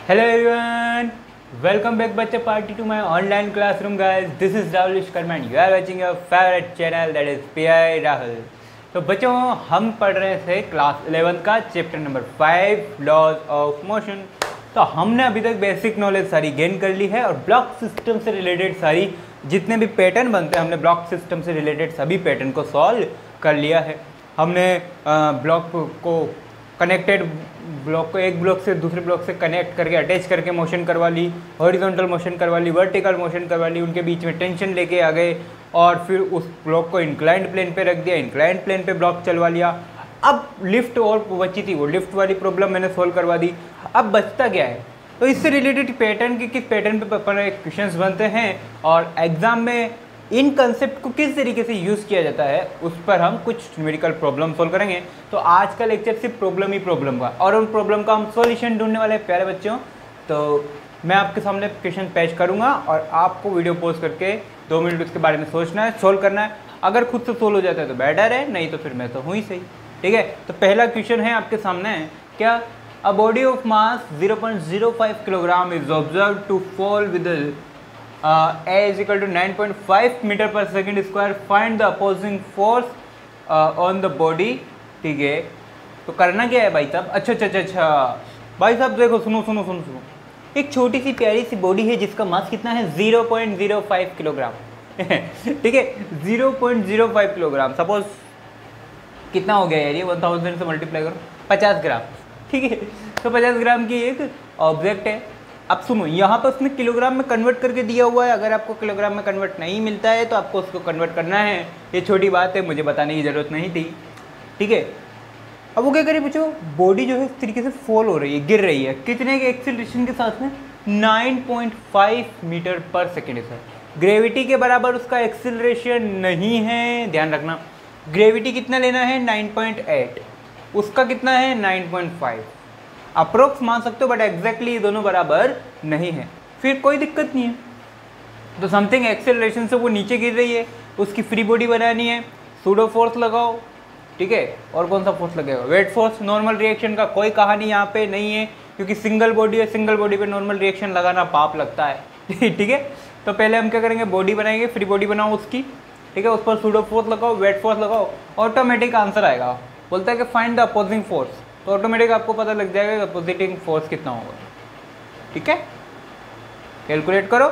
Hello everyone, welcome back बच्चे party to my online classroom guys. This is Rahul Ishkarma and you are watching your favorite channel that is PI Rahul. तो बच्चों हम पढ़ रहे थे class 11 का chapter number 5 laws of motion. तो हमने अभी तक बेसिक नॉलेज सारी गेन कर ली है और ब्लॉक सिस्टम से रिलेटेड सारी जितने भी पैटर्न बनते हैं हमने ब्लॉक सिस्टम से रिलेटेड सभी पैटर्न को सॉल्व कर लिया है। हमने ब्लॉक को कनेक्टेड ब्लॉक को एक ब्लॉक से दूसरे ब्लॉक से कनेक्ट करके अटैच करके मोशन करवा ली, हॉरिजॉन्टल मोशन करवा ली, वर्टिकल मोशन करवा ली, उनके बीच में टेंशन लेके आ गए और फिर उस ब्लॉक को इंक्लाइंड प्लेन पे रख दिया, इंक्लाइंड प्लेन पे ब्लॉक चलवा लिया। अब लिफ्ट और बची थी वो लिफ्ट वाली प्रॉब्लम मैंने सोल्व करवा दी। अब बचता क्या है, तो इससे रिलेटेड पैटर्न के किस पैटर्न पे अपन क्वेश्चंस बनते हैं और एग्जाम में इन कंसेप्ट को किस तरीके से यूज़ किया जाता है उस पर हम कुछ न्यूमेरिकल प्रॉब्लम सोल्व करेंगे। तो आज का लेक्चर सिर्फ प्रॉब्लम ही प्रॉब्लम का और उन प्रॉब्लम का हम सॉल्यूशन ढूंढने वाले हैं प्यारे बच्चों। तो मैं आपके सामने क्वेश्चन पेश करूंगा और आपको वीडियो पॉज करके 2 मिनट उसके बारे में सोचना है, सोल्व करना है। अगर खुद से सोल्व हो जाता है तो बेटर है, नहीं तो फिर मैं तो हूँ ही सही। ठीक है, तो पहला क्वेश्चन है आपके सामने, क्या a body of mass 0.05 kilogram is observe to fall with A is equal to 9.5 metre per second square, find the opposing force on the body. ठीक है, तो करना क्या है भाई साहब? अच्छा भाई साहब देखो, सुनो, एक छोटी सी प्यारी सी बॉडी है जिसका मास कितना है 0.05 किलोग्राम। ठीक है, 0.05 किलोग्राम। सपोज कितना हो गया यार ये, 1000 से मल्टीप्लाई करो, 50 ग्राम। ठीक है, तो 50 ग्राम की एक ऑब्जेक्ट है। अब सुनो, यहाँ पर उसने किलोग्राम में कन्वर्ट करके दिया हुआ है। अगर आपको किलोग्राम में कन्वर्ट नहीं मिलता है तो आपको उसको कन्वर्ट करना है। ये छोटी बात है, मुझे बताने की ज़रूरत नहीं थी। ठीक है, अब वो क्या करें बच्चों, बॉडी जो है इस तरीके से फॉल हो रही है, गिर रही है। कितने के एक्सीलरेशन के साथ में? 9.5 मीटर पर सेकेंड है सर। ग्रेविटी के बराबर उसका एक्सीलरेशन नहीं है, ध्यान रखना। ग्रेविटी कितना लेना है? 9.8, उसका कितना है 9.5। अप्रोक्स मान सकते हो बट एग्जैक्टली दोनों बराबर नहीं है। फिर कोई दिक्कत नहीं है, तो समथिंग एक्सेलरेशन से वो नीचे गिर रही है, उसकी फ्री बॉडी बनानी है, सूडो फोर्स लगाओ। ठीक है, और कौन सा फोर्स लगेगा? Weight force. नॉर्मल रिएक्शन का कोई कहानी यहाँ पे नहीं है क्योंकि सिंगल बॉडी है, सिंगल बॉडी पे नॉर्मल रिएक्शन लगाना पाप लगता है। ठीक है, तो पहले हम क्या करेंगे, बॉडी बनाएंगे, फ्री बॉडी बनाओ उसकी। ठीक है, उस पर सूडो फोर्स लगाओ, वेट फोर्स लगाओ, ऑटोमेटिक आंसर आएगा। बोलता है कि फाइंड द अपोजिंग फोर्स, तो ऑटोमेटिक आपको पता लग जाएगा कि अपोजिटिंग फोर्स कितना होगा। ठीक है, कैलकुलेट करो।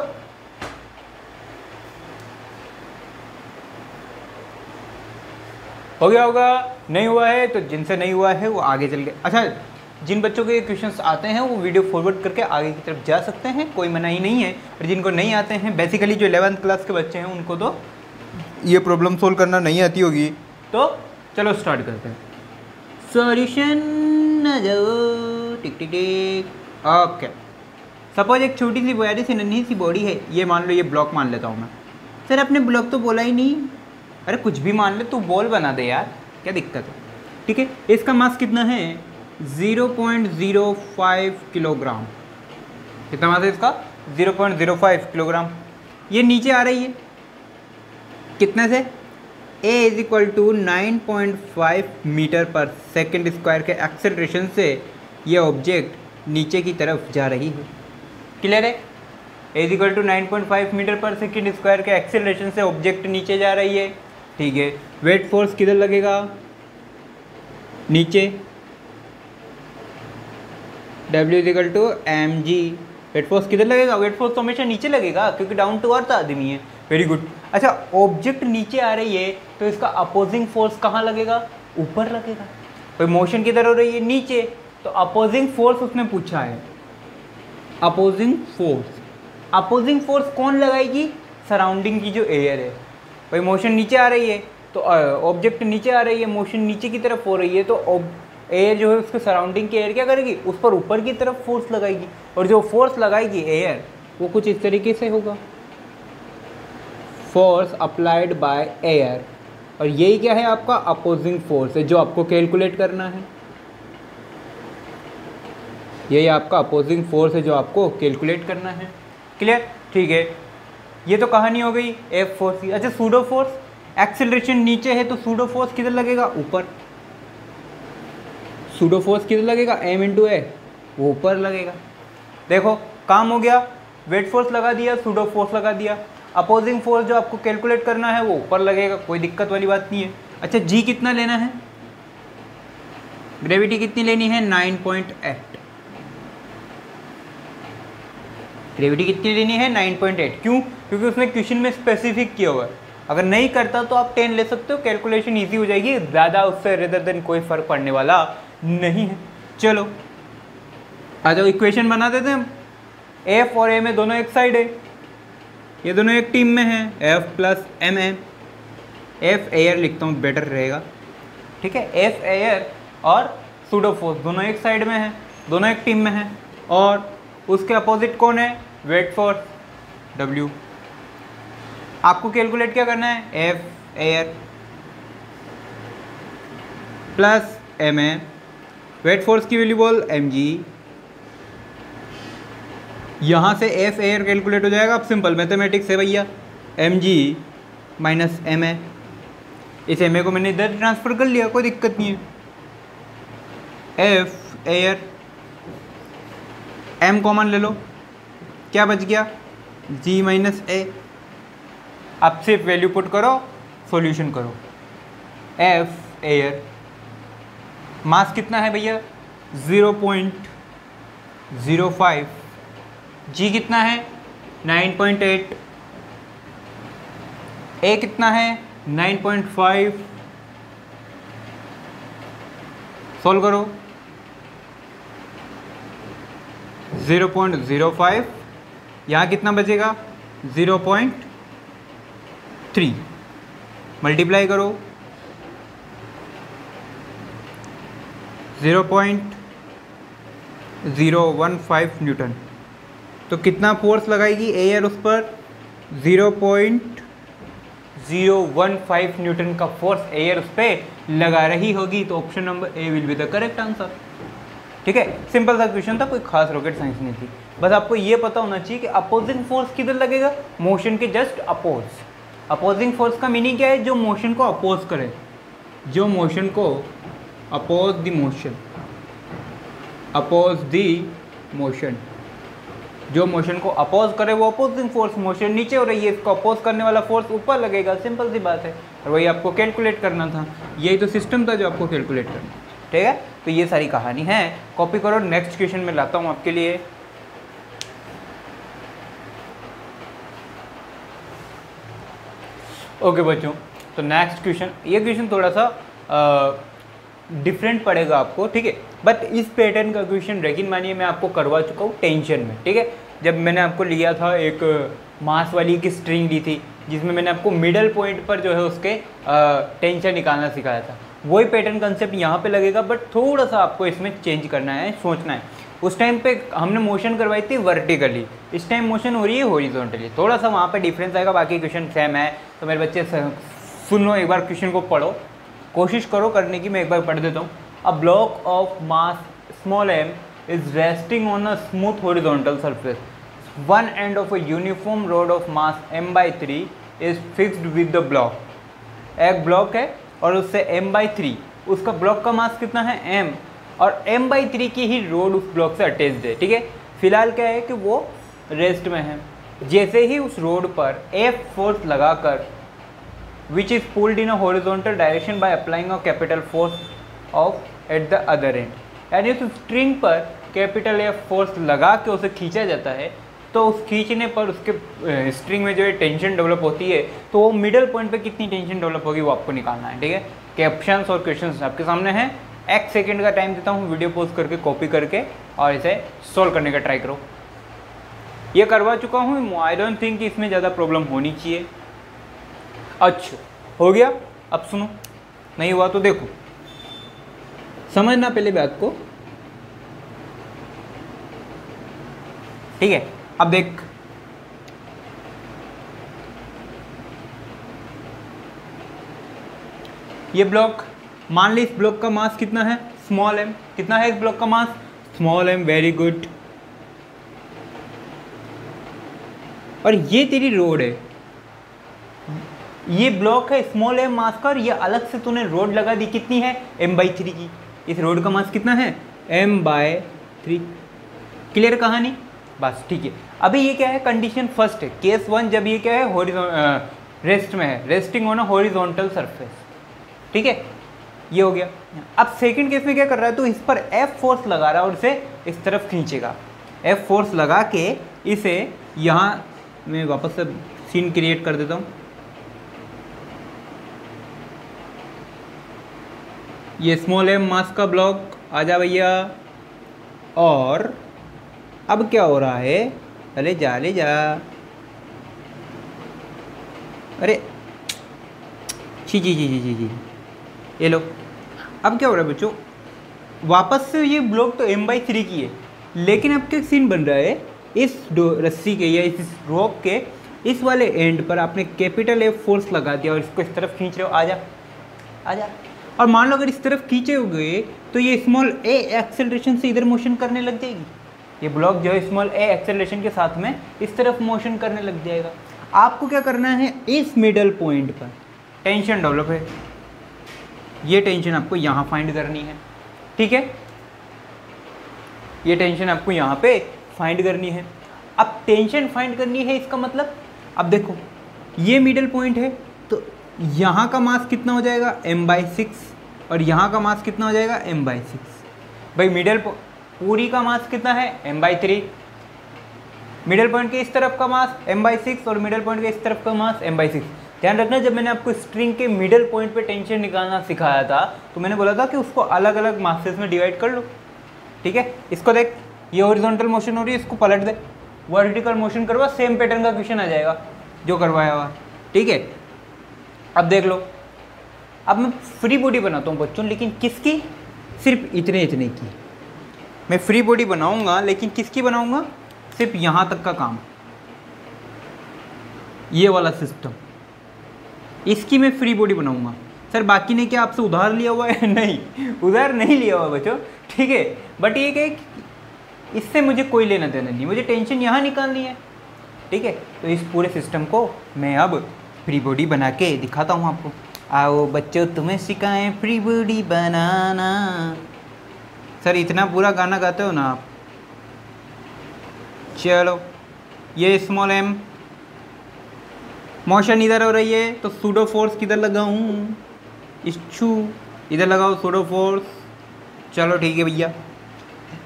हो गया होगा, नहीं हुआ है तो जिनसे नहीं हुआ है वो आगे चल गए। अच्छा, जिन बच्चों के क्वेश्चंस आते हैं वो वीडियो फॉरवर्ड करके आगे की तरफ जा सकते हैं, कोई मनाही नहीं है। और जिनको नहीं आते हैं, बेसिकली जो 11th क्लास के बच्चे हैं उनको तो ये प्रॉब्लम सोल्व करना नहीं आती होगी। तो चलो स्टार्ट करते हैं। सॉल्यूशन न जाओ, टिक टिक टिक। ओके, सपोज एक छोटी सी प्यारी सी नन्ही सी बॉडी है। ये मान लो, ये ब्लॉक मान लेता हूँ मैं। सर आपने ब्लॉक तो बोला ही नहीं। अरे कुछ भी मान ले, तू बॉल बना दे यार, क्या दिक्कत है? ठीक है, इसका मास कितना है? 0.05 किलोग्राम। कितना मास है इसका? 0.05 किलोग्राम। ये नीचे आ रही है कितने से? A is equal to 9.5 metre per second square के एक्सेलरेशन से ये ऑब्जेक्ट नीचे की तरफ जा रही है। क्लियर है? A is equal to 9.5 metre per second square के एक्सेलरेशन से ऑब्जेक्ट नीचे जा रही है। ठीक है, वेट फोर्स किधर लगेगा? नीचे। W is equal to mg। Weight force किधर लगेगा? वेट फोर्स तो हमेशा नीचे लगेगा क्योंकि डाउन टू अर्थ आदमी है। Very good. अच्छा, ऑब्जेक्ट नीचे आ रही है तो इसका अपोजिंग फोर्स कहाँ लगेगा? ऊपर लगेगा। तो मोशन किधर हो रही है? नीचे। तो अपोजिंग फोर्स उसने पूछा है, अपोजिंग फोर्स कौन लगाएगी? सराउंडिंग की जो एयर है। भाई मोशन नीचे आ रही है तो ऑब्जेक्ट नीचे आ रही है, मोशन नीचे की तरफ हो रही है, तो एयर जो है उसके सराउंडिंग की एयर क्या करेगी? उस पर ऊपर की तरफ फोर्स लगाएगी। और जो फोर्स लगाएगी एयर, वो कुछ इस तरीके से होगा, फोर्स अप्लाइड बाय एयर। और यही क्या है? आपका अपोजिंग फोर्स है जो आपको कैलकुलेट करना है। यही आपका अपोजिंग फोर्स है जो आपको कैलकुलेट करना है। क्लियर? ठीक है, ये तो कहानी हो गई एफ फोर्स की। अच्छा, सूडो फोर्स, एक्सेलरेशन नीचे है तो सूडो फोर्स किधर लगेगा? ऊपर। सूडो फोर्स किधर लगेगा? m इंटू ए, वो ऊपर लगेगा। देखो काम हो गया, वेट फोर्स लगा दिया, सूडो फोर्स लगा दिया। अपोजिंग फोर्स जो आपको कैलकुलेट करना है वो ऊपर लगेगा, कोई दिक्कत वाली बात नहीं है। अच्छा जी कितना लेना है, ग्रेविटी कितनी लेनी है 9.8, ग्रेविटी कितनी लेनी है 9.8। क्यों? क्योंकि उसने क्वेश्चन में स्पेसिफिक किया हुआ है। अगर नहीं करता तो आप 10 ले सकते हो, कैलकुलेशन इजी हो जाएगी, ज़्यादा उससे रेदर देन कोई फर्क पड़ने वाला नहीं है। चलो आ जाओ इक्वेशन बना देते हैं हम। एफ और ए में दोनों एक साइड है, ये दोनों एक टीम में है, F plus M A. F air लिखता हूँ बेटर रहेगा, ठीक है। एफ एयर और सूडो फोर्स दोनों एक साइड में है, दोनों एक टीम में है, और उसके अपोजिट कौन है, वेट फोर्स डब्ल्यू। आपको कैलकुलेट क्या करना है, F air plus M A, weight force की वैल्यू बोल एम जी। यहाँ से एफ एयर कैलकुलेट हो जाएगा, अब सिंपल मैथमेटिक्स है भैया, M ji minus M A. इस एम ए को मैंने इधर ट्रांसफर कर लिया, कोई दिक्कत नहीं है। एफ एयर एम कॉमन ले लो, क्या बच गया, जी माइनस ए। अब सिर्फ वैल्यू पुट करो, सॉल्यूशन करो। एफ एयर मास कितना है भैया 0.05, जी कितना है 9.8, ए कितना है 9.5। सॉल्व करो, 0.05, यहाँ कितना बचेगा 0.3, मल्टीप्लाई करो 0.015 न्यूटन। तो कितना फोर्स लगाएगी एयर उस पर, 0.015 न्यूटन का फोर्स एयर उस पर लगा रही होगी। तो option number A will be the correct answer, ठीक है। सिंपल सा क्वेश्चन था, कोई खास रॉकेट साइंस नहीं थी। बस आपको ये पता होना चाहिए कि अपोजिंग फोर्स किधर लगेगा, मोशन के जस्ट अपोज। अपोजिंग फोर्स का मीनिंग क्या है, जो मोशन को अपोज करे, जो मोशन को oppose the motion, oppose the motion, जो मोशन को अपोज करे वो अपोजिंग फोर्स। मोशन नीचे हो रही है, इसको अपोज करने वाला फोर्स ऊपर लगेगा, सिंपल सी बात है। और वही आपको कैलकुलेट करना था, यही तो सिस्टम था जो आपको कैलकुलेट करना, ठीक है। तो ये सारी कहानी है, कॉपी करो। नेक्स्ट क्वेश्चन में लाता हूँ आपके लिए। ओके बच्चों, तो नेक्स्ट क्वेश्चन, ये क्वेश्चन थोड़ा सा डिफरेंट पड़ेगा आपको, ठीक है। बट इस पैटर्न का क्वेश्चन यकीन मानिए मैं आपको करवा चुका हूँ टेंशन में, ठीक है। जब मैंने आपको लिया था एक मास वाली की स्ट्रिंग ली थी, जिसमें मैंने आपको मिडल पॉइंट पर जो है उसके टेंशन निकालना सिखाया था, वही पैटर्न कंसेप्ट यहाँ पे लगेगा। बट थोड़ा सा आपको इसमें चेंज करना है, सोचना है। उस टाइम पे हमने मोशन करवाई थी वर्टिकली, इस टाइम मोशन हो रही है हॉरिजॉन्टली, थोड़ा सा वहाँ पे डिफरेंस आएगा। बाकी क्वेश्चन सेम है। तो मेरे बच्चे सुनो, एक बार क्वेश्चन को पढ़ो, कोशिश करो करने की। मैं एक बार पढ़ देता हूँ। अ block of mass small m is resting on a smooth horizontal surface. One end of a uniform rod of mass m/3 is fixed with the block. एक ब्लॉक है और उससे m/3, उसका ब्लॉक का मास कितना है m, और m/3 की ही रोड उस ब्लॉक से अटैच्ड है, ठीक है। फिलहाल क्या है कि वो रेस्ट में है। जैसे ही उस रोड पर F फोर्स लगाकर which is pulled in a horizontal direction by applying a capital force of at the other end, यानी उस स्ट्रिंग पर कैपिटल F फोर्स लगा के उसे खींचा जाता है, तो उस खींचने पर उसके स्ट्रिंग में जो है टेंशन डेवलप होती है, तो वो मिडल पॉइंट पे कितनी टेंशन डेवलप होगी वो आपको निकालना है, ठीक है। कैप्शंस और क्वेश्चंस आपके सामने हैं। एक सेकंड का टाइम देता हूँ, वीडियो पॉज करके कॉपी करके और इसे सॉल्व करने का ट्राई करो। ये करवा चुका हूँ, आई डोंट थिंक कि इसमें ज़्यादा प्रॉब्लम होनी चाहिए। अच्छा हो गया, अब सुनो, नहीं हुआ तो देखो, समझना पहले बात को, ठीक है। अब देख, ये ब्लॉक, मान ली इस ब्लॉक का मास कितना है, स्मॉल m। कितना है इस ब्लॉक का मास, स्मॉल m, वेरी गुड। और ये तेरी रोड है, ये ब्लॉक है स्मॉल m मास का, और ये अलग से तूने रोड लगा दी, कितनी है m/3 की। इस रोड का मास कितना है m/3। क्लियर कहानी, बस ठीक है। अभी ये क्या है, कंडीशन फर्स्ट है, केस 1 जब ये क्या है रेस्ट में है, resting on a horizontal surface, ठीक है, ये हो गया। अब सेकंड केस में क्या कर रहा है, तो इस पर F फोर्स लगा रहा है और इसे इस तरफ खींचेगा। F फोर्स लगा के इसे यहाँ, मैं वापस से सीन क्रिएट कर देता हूँ। ये स्मॉल m मास का ब्लॉक आ जा भैया। और अब क्या हो रहा है, अरे जा ले जा, अरे जी जी जी जी जी जी, ये लो। अब क्या हो रहा है बच्चों, वापस से ये ब्लॉक तो m/3 की है, लेकिन अब क्या सीन बन रहा है, इस रस्सी के या इस रोप के इस वाले एंड पर आपने कैपिटल F फोर्स लगा दिया और इसको इस तरफ खींच रहे हो, आजा आजा। और मान लो अगर इस तरफ खींचे हुए तो ये स्मॉल a एक्सेलरेशन से इधर मोशन करने लग जाएगी। ये ब्लॉक जो है स्मॉल a एक्सेलरेशन के साथ में इस तरफ मोशन करने लग जाएगा। आपको क्या करना है, इस मिडल पॉइंट पर टेंशन डेवलप है, ये टेंशन आपको यहाँ फाइंड करनी है, ठीक है, ये टेंशन आपको यहाँ पे फाइंड करनी है। अब टेंशन फाइंड करनी है, इसका मतलब अब देखो ये मिडल पॉइंट है, तो यहाँ का मास कितना हो जाएगा m/6 और यहाँ का मास कितना हो जाएगा m/6। भाई मिडल पूरी का मास कितना है m/3, मिडल पॉइंट के इस तरफ का मास m/6 और मिडल पॉइंट के इस तरफ का मास m/6। ध्यान रखना, जब मैंने आपको स्ट्रिंग के मिडल पॉइंट पे टेंशन निकालना सिखाया था तो मैंने बोला था कि उसको अलग अलग मासेस में डिवाइड कर लो, ठीक है। इसको देख, ये हॉरिजॉन्टल मोशन हो रही है, इसको पलट दे, वर्टिकल मोशन करवा, सेम पैटर्न का क्वेश्चन आ जाएगा जो करवाया हुआ, ठीक है। अब देख लो, अब मैं फ्री बॉडी बनाता हूँ बच्चों, लेकिन किसकी, सिर्फ इतने इतने की मैं फ्री बॉडी बनाऊंगा, लेकिन किसकी बनाऊंगा, सिर्फ यहाँ तक का काम, ये वाला सिस्टम, इसकी मैं फ्री बॉडी बनाऊंगा। सर बाकी ने क्या आपसे उधार लिया हुआ है? नहीं, उधार नहीं लिया हुआ बच्चों, ठीक है। बट ये कि इससे मुझे कोई लेना देना नहीं, मुझे टेंशन यहाँ निकालनी है, ठीक है। तो इस पूरे सिस्टम को मैं अब फ्री बॉडी बना के दिखाता हूँ आपको। आओ बच्चों, तुम्हें सिखाएं फ्री बॉडी बनाना। सर इतना पूरा गाना गाते हो ना आप। चलो, ये स्मॉल m मोशन इधर हो रही है, तो सूडो फोर्स किधर लगाऊं, इच्छू इधर लगाओ सूडो फोर्स। चलो ठीक है भैया,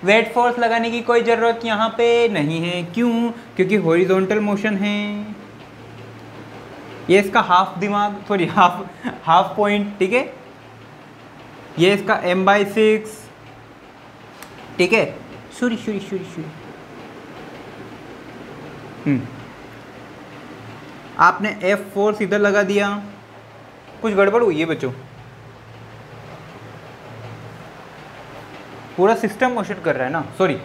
वेट फोर्स लगाने की कोई ज़रूरत यहाँ पे नहीं है, क्यों, क्योंकि हॉरिजॉन्टल मोशन है। ये इसका हाफ दिमाग, सॉरी हाफ पॉइंट, ठीक है। ये इसका m/6, ठीक है। सॉरी आपने F फोर्स इधर लगा दिया, कुछ गड़बड़ हुई है बच्चों, पूरा सिस्टम मोशन कर रहा है ना, सॉरी।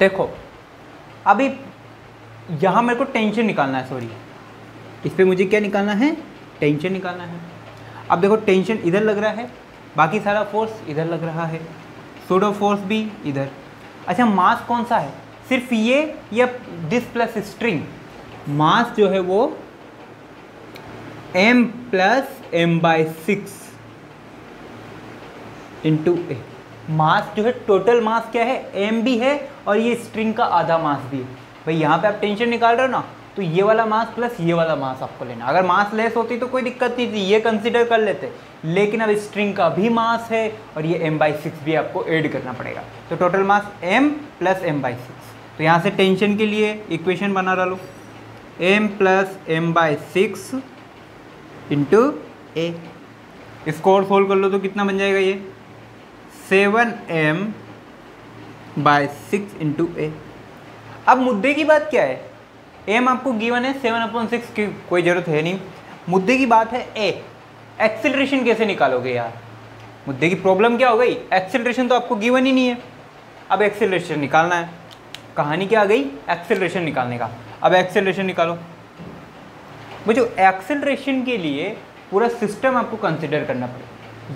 देखो अभी यहाँ मेरे को टेंशन निकालना है, सॉरी, इस पे मुझे क्या निकालना है, टेंशन निकालना है। अब देखो टेंशन इधर लग रहा है, बाकी सारा फोर्स इधर लग रहा है, सूडो फोर्स भी इधर। अच्छा, मास कौन सा है, सिर्फ ये या दिस प्लस स्ट्रिंग? मास जो है वो m + m/6 इंटू ए। मास जो है, टोटल मास क्या है, m भी है और ये स्ट्रिंग का आधा मास भी है। भाई यहाँ पे आप टेंशन निकाल रहे हो ना, तो ये वाला मास प्लस ये वाला मास आपको लेना। अगर मास लेस होती तो कोई दिक्कत नहीं थी, ये कंसीडर कर लेते, लेकिन अब स्ट्रिंग का भी मास है और ये m/6 भी आपको ऐड करना पड़ेगा, तो टोटल मास m + m/6। तो यहाँ से टेंशन के लिए इक्वेशन बना डालो, m + m/6 इंटू ए। इसको और सोल्व कर लो तो कितना बन जाएगा, ये 7m/6 इंटू ए। अब मुद्दे की बात क्या है, m आपको गिवन है, 7/6 की कोई ज़रूरत है नहीं। मुद्दे की बात है a, एक्सेलरेशन कैसे निकालोगे यार। मुद्दे की प्रॉब्लम क्या हो गई, एक्सेलरेशन तो आपको गिवन ही नहीं है। अब एक्सेलरेशन निकालना है, कहानी क्या आ गई, एक्सेलरेशन निकालने का। अब एक्सेलरेशन निकालो। वो जो एक्सेलरेशन के लिए पूरा सिस्टम आपको कंसिडर करना पड़ेगा,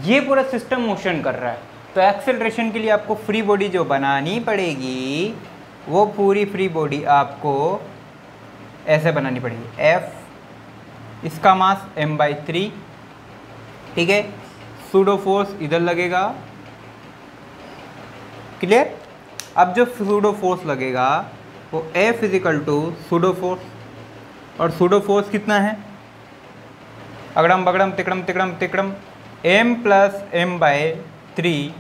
ये पूरा सिस्टम मोशन कर रहा है, तो एक्सेलरेशन के लिए आपको फ्री बॉडी जो बनानी पड़ेगी, वो पूरी फ्री बॉडी आपको ऐसे बनानी पड़ेगी। F, इसका मास m/3, ठीक है। सूडो फोर्स इधर लगेगा, क्लियर। अब जो सूडो फोर्स लगेगा वो F is equal to pseudo force, और सूडो फोर्स कितना है, अगड़म बगड़म तिकड़म तिकड़म तिकड़म m plus M by 3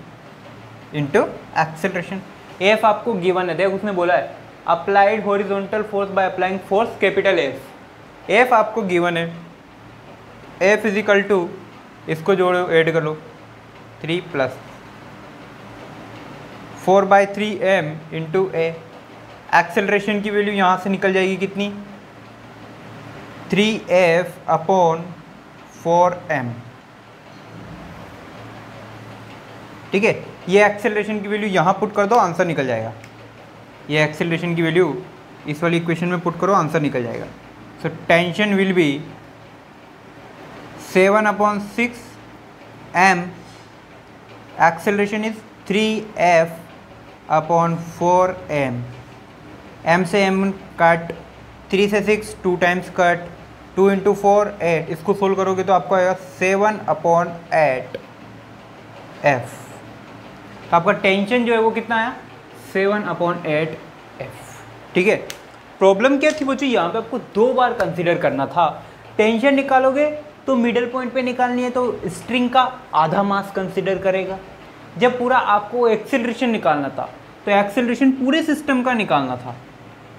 into acceleration. F आपको गिवन है, देख उसने बोला है applied horizontal force by applying force capital F। F आपको गिवन है, F इजिकल टू, इसको जोड़ो ऐड कर लो 3 plus 4/3m into A. Acceleration की वैल्यू यहाँ से निकल जाएगी कितनी, 3F अपॉन 4m। ठीक है, ये एक्सेलरेशन की वैल्यू यहाँ पुट कर दो, आंसर निकल जाएगा। ये एक्सेलरेशन की वैल्यू इस वाली इक्वेशन में पुट करो, आंसर निकल जाएगा। So tension will be 7/6m, acceleration is 3F upon 4m। m से m कट, 3 से 6 2 टाइम्स कट, 2 इंटू 4 8, इसको सोल्व करोगे तो आपको आएगा 7/8 F। तो आपका टेंशन जो है वो कितना आया, 7/8 F। ठीक है, प्रॉब्लम क्या थी बच्चों, यहाँ पे आपको 2 बार कंसीडर करना था। टेंशन निकालोगे तो मिडल पॉइंट पे निकालनी है, तो स्ट्रिंग का आधा मास कंसीडर करेगा। जब पूरा आपको एक्सेलरेशन निकालना था तो एक्सेलरेशन पूरे सिस्टम का निकालना था,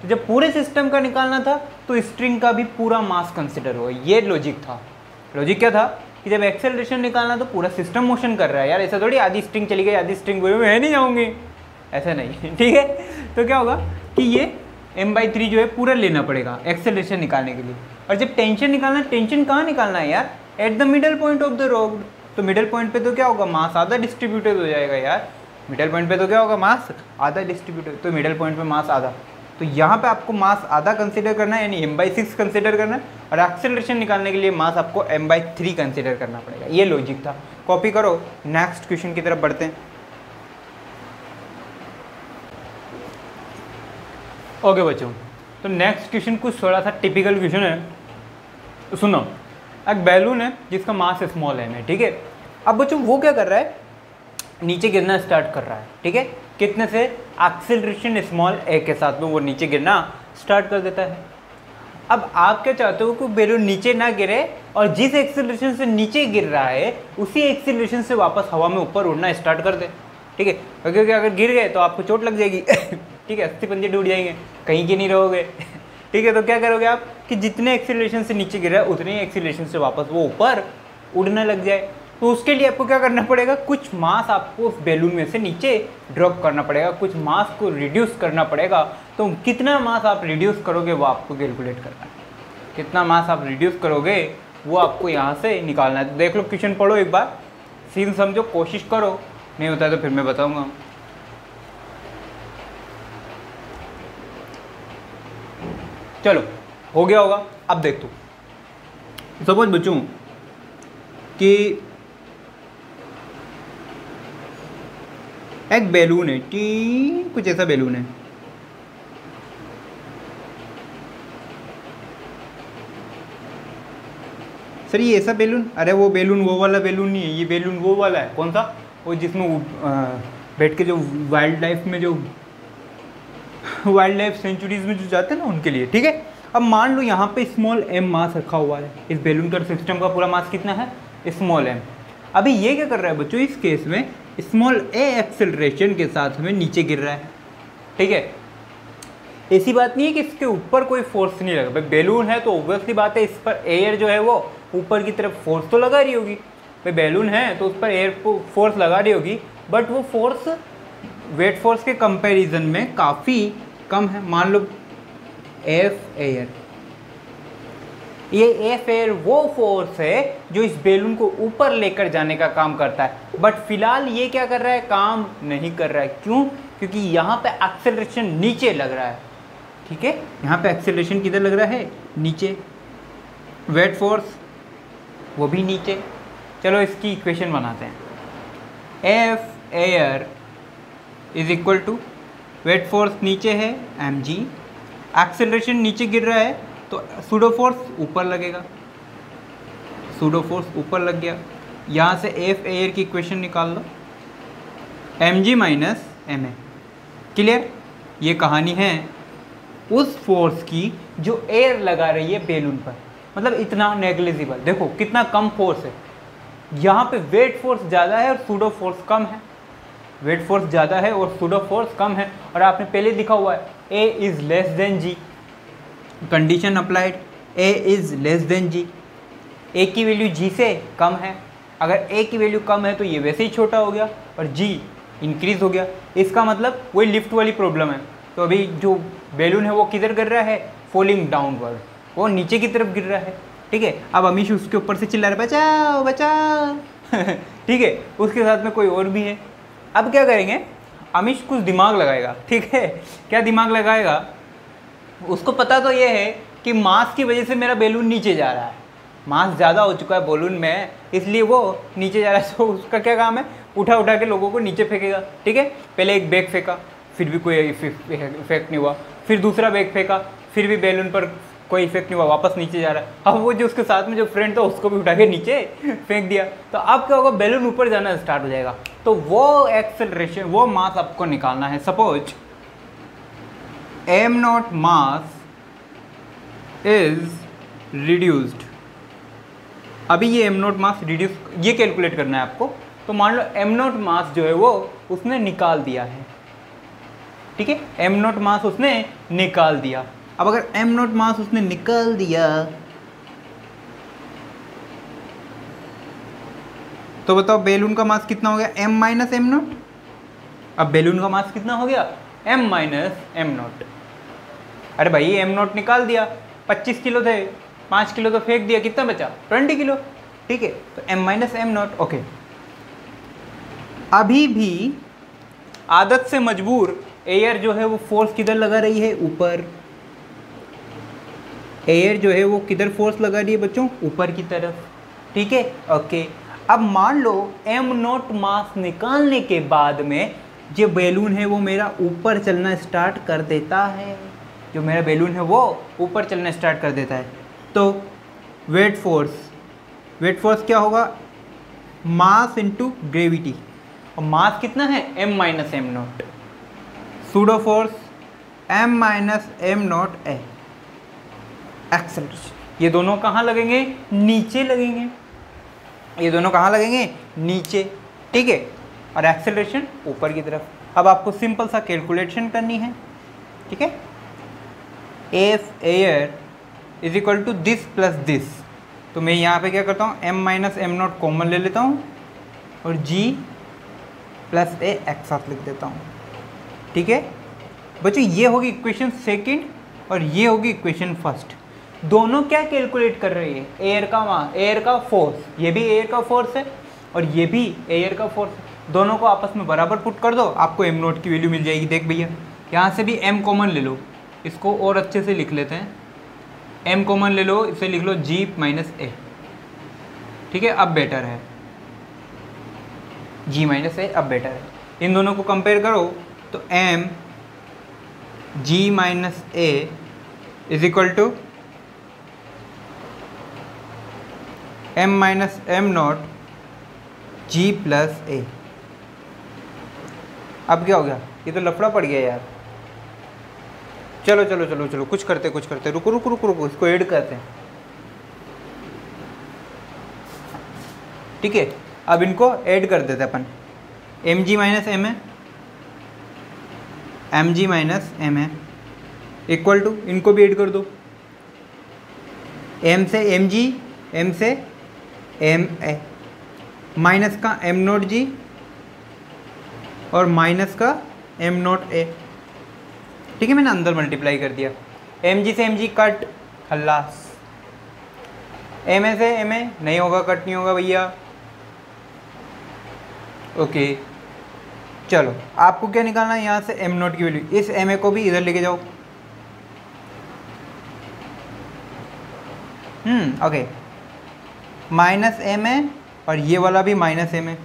तो जब पूरे सिस्टम का निकालना था तो स्ट्रिंग का भी पूरा मास कंसीडर होगा। ये लॉजिक था। लॉजिक क्या था कि जब एक्सेलरेशन निकालना तो पूरा सिस्टम मोशन कर रहा है यार, ऐसा थोड़ी आधी स्ट्रिंग चली गई आधी स्ट्रिंग मैं नहीं जाऊँगी, ऐसा नहीं। ठीक है, तो क्या होगा कि ये m/3 जो है पूरा लेना पड़ेगा एक्सेलरेशन निकालने के लिए। और जब टेंशन निकालना, टेंशन कहाँ निकालना है यार, at the middle point of the road. तो मिडल पॉइंट पे तो क्या होगा, मास आधा डिस्ट्रीब्यूटेड हो जाएगा यार। मिडल पॉइंट पे तो क्या होगा, मास आधा डिस्ट्रीब्यूटेड, तो मिडल पॉइंट पे मास आधा, तो यहाँ पे आपको मास आधा कंसीडर करना है, यानी m/6 कंसीडर करना है, और एक्सेलरेशन निकालने के लिए मास आपको m/3 कंसीडर करना पड़ेगा। ये लॉजिक था। कॉपी करो, नेक्स्ट क्वेश्चन की तरफ बढ़ते हैं। ओके बच्चों, तो नेक्स्ट क्वेश्चन कुछ थोड़ा सा टिपिकल क्वेश्चन है। सुनो, एक बैलून है जिसका मास स्मॉल है, ठीक है। अब बच्चों वो क्या कर रहा है, नीचे गिरना स्टार्ट कर रहा है, ठीक है। कितने से, एक्सेलरेशन स्मॉल ए के साथ में वो नीचे गिरना स्टार्ट कर देता है। अब आप क्या चाहते हो कि बैलून नीचे ना गिरे और जिस एक्सेलरेशन से नीचे गिर रहा है उसी एक्सेलरेशन से वापस हवा में ऊपर उड़ना स्टार्ट कर दे, ठीक है। क्योंकि अगर गिर गए तो आपको चोट लग जाएगी ठीक है, अस्थि पंजे टूट जाएंगे, कहीं के नहीं रहोगे ठीक है। तो क्या करोगे आप कि जितने एक्सेलरेशन से नीचे गिर रहा है उतने ही एक्सेलरेशन से वापस वो ऊपर उड़ने लग जाए। तो उसके लिए आपको क्या करना पड़ेगा, कुछ मास आपको उस बैलून में से नीचे ड्रॉप करना पड़ेगा, कुछ मास को रिड्यूस करना पड़ेगा। तो कितना मास आप रिड्यूस करोगे वो आपको कैलकुलेट करना है। कितना मास आप रिड्यूस करोगे वो आपको यहाँ से निकालना है। देख लो क्वेश्चन, पढ़ो एक बार, सीन समझो, कोशिश करो, नहीं होता है तो फिर मैं बताऊँगा। चलो हो गया होगा। अब देख तू, सपोज बच्चों कि एक बैलून है, कुछ ऐसा बैलून है, सर ये ऐसा बैलून, अरे वो बैलून वो वाला बैलून नहीं है, ये बैलून वो वाला है। कौन सा, वो जिसमें बैठ के जो वाइल्ड लाइफ में, जो वाइल्ड लाइफ सेंचुरीज में जो जाते हैं ना उनके लिए, ठीक है। अब मान लो यहाँ पे स्मॉल m मास रखा हुआ है, इस बैलून का सिस्टम का पूरा मास कितना है, स्मॉल m। अभी ये क्या कर रहा है बच्चों, इस केस में स्मॉल a एक्सेलरेशन के साथ में नीचे गिर रहा है, ठीक है। ऐसी बात नहीं है कि इसके ऊपर कोई फोर्स नहीं लगा, भाई बैलून है तो ऑब्वियसली बात है इस पर एयर जो है वो ऊपर की तरफ फोर्स तो लगा रही होगी। भाई बैलून है तो उस पर एयर फोर्स लगा रही होगी, बट वो फोर्स वेट फोर्स के कंपैरिजन में काफ़ी कम है। मान लो एफ एयर, ये एफ एयर वो फोर्स है जो इस बैलून को ऊपर लेकर जाने का काम करता है, बट फिलहाल ये क्या कर रहा है, काम नहीं कर रहा है। क्यों, क्योंकि यहाँ पे एक्सेलरेशन नीचे लग रहा है, ठीक है। यहाँ पे एक्सेलरेशन किधर लग रहा है, नीचे, वेट फोर्स वो भी नीचे। चलो इसकी इक्वेशन बनाते हैं। F air is equal to, weight force नीचे है mg, एक्सेलरेशन नीचे गिर रहा है तो सूडो फोर्स ऊपर लगेगा, सूडो फोर्स ऊपर लग गया। यहाँ से एफ एयर की इक्वेशन निकाल लो, mg माइनस ma, क्लियर? ये कहानी है उस फोर्स की जो एयर लगा रही है बेलून पर, मतलब इतना नेग्लिजिबल। देखो कितना कम फोर्स है, यहाँ पे वेट फोर्स ज़्यादा है और सूडो फोर्स कम है। वेट फोर्स ज़्यादा है और सूडो फोर्स कम है, और आपने पहले लिखा हुआ है a is less than g, condition applied, a is less than g. A की वैल्यू जी से कम है, अगर ए की वैल्यू कम है तो ये वैसे ही छोटा हो गया और जी इंक्रीज हो गया। इसका मतलब वही लिफ्ट वाली प्रॉब्लम है। तो अभी जो बैलून है वो किधर गिर रहा है, फॉलिंग डाउनवर्ड, वो नीचे की तरफ गिर रहा है। ठीक है, अब अमीश उसके ऊपर से चिल्ला रहा है बचाओ बचाओ ठीक है, उसके साथ में कोई और भी है। अब क्या करेंगे, अमीश कुछ दिमाग लगाएगा। ठीक है, क्या दिमाग लगाएगा, उसको पता तो ये है कि मास की वजह से मेरा बैलून नीचे जा रहा है, मास ज़्यादा हो चुका है बैलून में, इसलिए वो नीचे जा रहा है। तो उसका क्या काम है, उठा उठा के लोगों को नीचे फेंकेगा। ठीक है, पहले एक बैग फेंका, फिर भी कोई इफेक्ट नहीं हुआ, फिर दूसरा बैग फेंका, फिर भी बैलून पर कोई इफेक्ट नहीं हुआ, वापस नीचे जा रहा है। अब वो जो उसके साथ में जो फ्रेंड था उसको भी उठा के नीचे फेंक दिया, तो अब क्या होगा, बैलून ऊपर जाना स्टार्ट हो जाएगा। तो वो एक्सेलरेशन, वो मास आपको निकालना है। Suppose am not mass is reduced, अभी ये एम नॉट मास रिड्यूस, ये कैलकुलेट करना है आपको। तो मान लो एम नॉट मास जो है वो उसने निकाल दिया है। ठीक है, एम नॉट मास उसने निकाल दिया। अब अगर एम नॉट मास उसने निकाल दिया तो बताओ बैलून का मास कितना हो गया, एम माइनस एम नॉट। अब बैलून का मास कितना हो गया, एम माइनस एम नॉट। अरे भाई एम नॉट निकाल दिया, 25 किलो थे, 5 किलो तो फेंक दिया, कितना बचा, 20 किलो। ठीक है, तो M minus M not. Okay, अभी भी आदत से मजबूर एयर जो है वो फोर्स किधर लगा रही है, ऊपर। एयर जो है वो किधर फोर्स लगा रही है बच्चों, ऊपर की तरफ। ठीक है, ओके। अब मान लो एम नॉट मास निकालने के बाद में जो बैलून है वो मेरा ऊपर चलना स्टार्ट कर देता है, जो मेरा बैलून है वो ऊपर चलना स्टार्ट कर देता है। तो वेट फोर्स क्या होगा, मास इनटू ग्रेविटी, और मास कितना है, M minus M not. Pseudo force M minus M not A. Acceleration, ये दोनों कहाँ लगेंगे, नीचे लगेंगे, ये दोनों कहाँ लगेंगे, नीचे। ठीक है, और एक्सेलरेशन ऊपर की तरफ। अब आपको सिंपल सा कैलकुलेशन करनी है। ठीक है, F air is equal to this plus this, तो मैं यहाँ पे क्या करता हूँ, M minus M not common ले लेता हूँ और जी प्लस ए एक साथ लिख देता हूँ। ठीक है बच्चों, ये होगी इक्वेशन सेकंड और ये होगी इक्वेशन फर्स्ट। दोनों क्या कैलकुलेट कर रही है, एयर का मास, एयर का फोर्स, ये भी एयर का फोर्स है और ये भी एयर का फोर्स है। दोनों को आपस में बराबर पुट कर दो, आपको एम नॉट की वैल्यू मिल जाएगी। देख भैया, यहाँ से भी एम कॉमन ले लो, इसको और अच्छे से लिख लेते हैं। एम कॉमन ले लो, इसे लिख लो जी माइनस ए। ठीक है, अब बेटर है, जी माइनस ए अब बेटर है। इन दोनों को कंपेयर करो तो m ji minus a is equal to m minus M naught g plus a. अब क्या हो गया, ये तो लफड़ा पड़ गया यार। चलो चलो चलो चलो, कुछ करते, रुको रुको रुको रुको, इसको ऐड करते हैं। ठीक है, अब इनको ऐड कर देते अपन। एम जी माइनस एम है, एम जी माइनस एम है इक्वल टू, इनको भी ऐड कर दो, एम से एम जी, एम से एम ए, माइनस का एम नोट जी और माइनस का एम नोट ए। ठीक है, मैंने अंदर मल्टीप्लाई कर दिया। एम जी से एम जी कट, खल्लास। एम ए से एम ए नहीं होगा, कट नहीं होगा भैया। ओके, चलो आपको क्या निकालना है, यहाँ से एम नोट की वैल्यू, इस एम ए को भी इधर लेके जाओ। ओके, माइनस एम ए और ये वाला भी माइनस एम ए,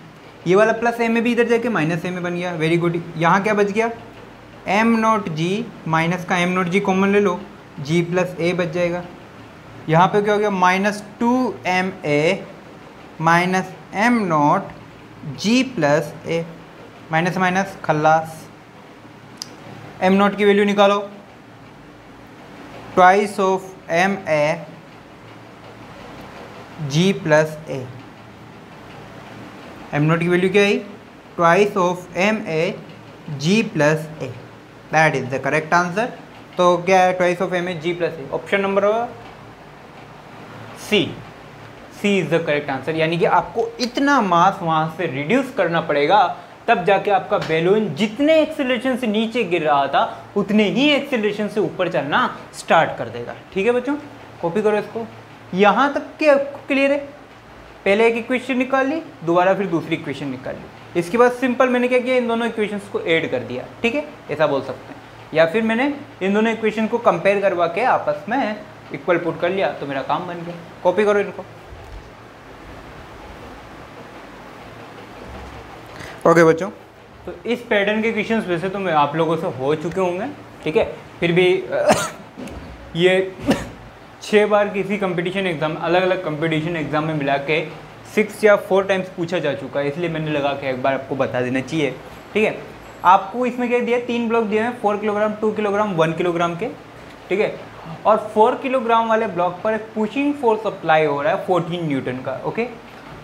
ये वाला प्लस एम ए भी इधर जाके माइनस एम ए बन गया। Very good. यहाँ क्या बच गया, एम नोट जी माइनस का एम नोट जी कॉमन ले लो, जी प्लस ए बच जाएगा। यहाँ पे क्या हो गया, minus two M a minus m naught g plus a, minus minus खल्लास। एम नॉट की वैल्यू निकालो, twice of m a g plus a. M naught की वैल्यू क्या है? Twice of m a g plus a, that is the correct answer. तो क्या है? Twice of m a g plus a. Option number C, C is the correct answer. यानी कि आपको इतना मास वहां से रिड्यूस करना पड़ेगा, तब जाके आपका बैलून जितने एक्सेलरेशन से नीचे गिर रहा था उतने ही एक्सेलरेशन से ऊपर चलना स्टार्ट कर देगा। ठीक है बच्चों, कॉपी करो इसको। यहाँ तक क्या क्लियर है? पहले एक इक्वेशन निकाल ली, दोबारा फिर दूसरी इक्वेशन निकाल ली। इसके बाद सिंपल मैंने क्या किया, इन दोनों इक्वेशंस को ऐड कर दिया। ठीक है, ऐसा बोल सकते हैं। या फिर मैंने इन दोनों इक्वेशन को कंपेयर करवा के आपस में इक्वल पुट कर लिया, तो मेरा काम बन गया। कॉपी करो इनको। ओके बच्चों, तो इस पैटर्न के क्वेश्चंस वैसे तो मैं आप लोगों से हो चुके होंगे। ठीक है, फिर भी ये 6 बार किसी कंपटीशन एग्जाम, अलग अलग कंपटीशन एग्जाम में मिला के 6 या 4 टाइम्स पूछा जा चुका है, इसलिए मैंने लगा के एक बार आपको बता देना चाहिए। ठीक है, आपको इसमें क्या दिया, 3 ब्लॉक दिए हैं, 4 किलोग्राम, 2 किलोग्राम, 1 किलोग्राम के। ठीक है, और 4 किलोग्राम वाले ब्लॉक पर एक पुशिंग फोर्स अप्लाई हो रहा है 14 न्यूटन का। ओके,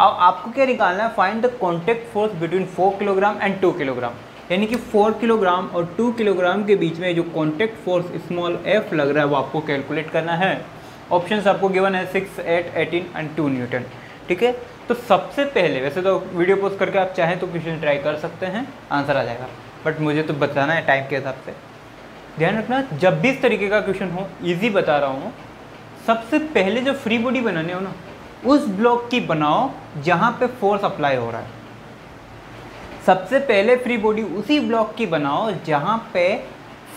अब आपको क्या निकालना है, find the contact force between 4 kilogram and 2 kilogram. यानी कि 4 किलोग्राम और 2 किलोग्राम के बीच में जो कॉन्टैक्ट फोर्स स्मॉल एफ लग रहा है वो आपको कैलकुलेट करना है। ऑप्शंस आपको गिवन है 6, 8, 18 एंड 2 न्यूटन। ठीक है, तो सबसे पहले, वैसे तो वीडियो पोस्ट करके आप चाहें तो क्वेश्चन ट्राई कर सकते हैं, आंसर आ जाएगा, बट मुझे तो बताना है टाइम के हिसाब से। ध्यान रखना, जब भी इस तरीके का क्वेश्चन हो, ईजी बता रहा हूँ, सबसे पहले जो फ्री बॉडी बनाने हो ना, उस ब्लॉक की बनाओ जहाँ पे फोर्स अप्लाई हो रहा है। सबसे पहले फ्री बॉडी उसी ब्लॉक की बनाओ जहाँ पे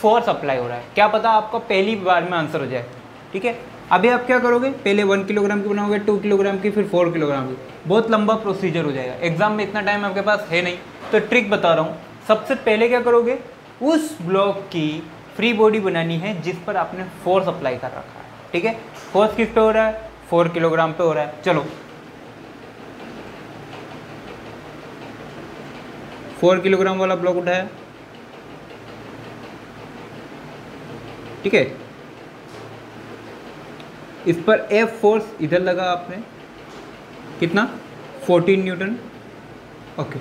फोर्स अप्लाई हो रहा है। क्या पता आपका पहली बार में आंसर हो जाए। ठीक है, अभी आप क्या करोगे, पहले 1 किलोग्राम की बनाओगे, 2 किलोग्राम की, फिर 4 किलोग्राम की। बहुत लंबा प्रोसीजर हो जाएगा, एग्जाम में इतना टाइम आपके पास है नहीं। तो ट्रिक बता रहा हूँ, सबसे पहले क्या करोगे, उस ब्लॉक की फ्री बॉडी बनानी है जिस पर आपने फोर्स अप्लाई कर रखा है। ठीक है, फोर्स किस पे हो रहा है, 4 किलोग्राम पे हो रहा है। चलो 4 किलोग्राम वाला ब्लॉक उठाया। ठीक है, इस पर एफ फोर्स इधर लगा आपने, कितना, 14 न्यूटन। ओके,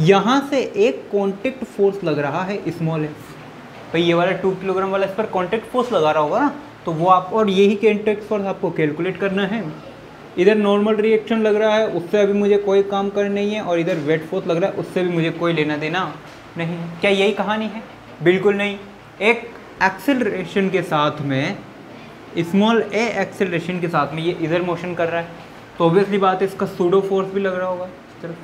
यहां से एक कॉन्टेक्ट फोर्स लग रहा है स्मॉल एफ। भाई ये वाला 2 किलोग्राम वाला इस पर कॉन्टेक्ट फोर्स लगा रहा होगा ना, तो वो आप, और यही कॉन्टेक्ट फोर्स आपको कैलकुलेट करना है। इधर नॉर्मल रिएक्शन लग रहा है, उससे अभी मुझे कोई काम करना नहीं है, और इधर वेट फोर्स लग रहा है, उससे भी मुझे कोई लेना देना नहीं है। क्या यही कहानी है? बिल्कुल नहीं। एक एक्सेलरेशन के साथ में, स्मॉल ए एक्सेलरेशन के साथ में ये इधर मोशन कर रहा है, तो ऑब्वियसली बात है इसका सूडो फोर्स भी लग रहा होगा, इस तरफ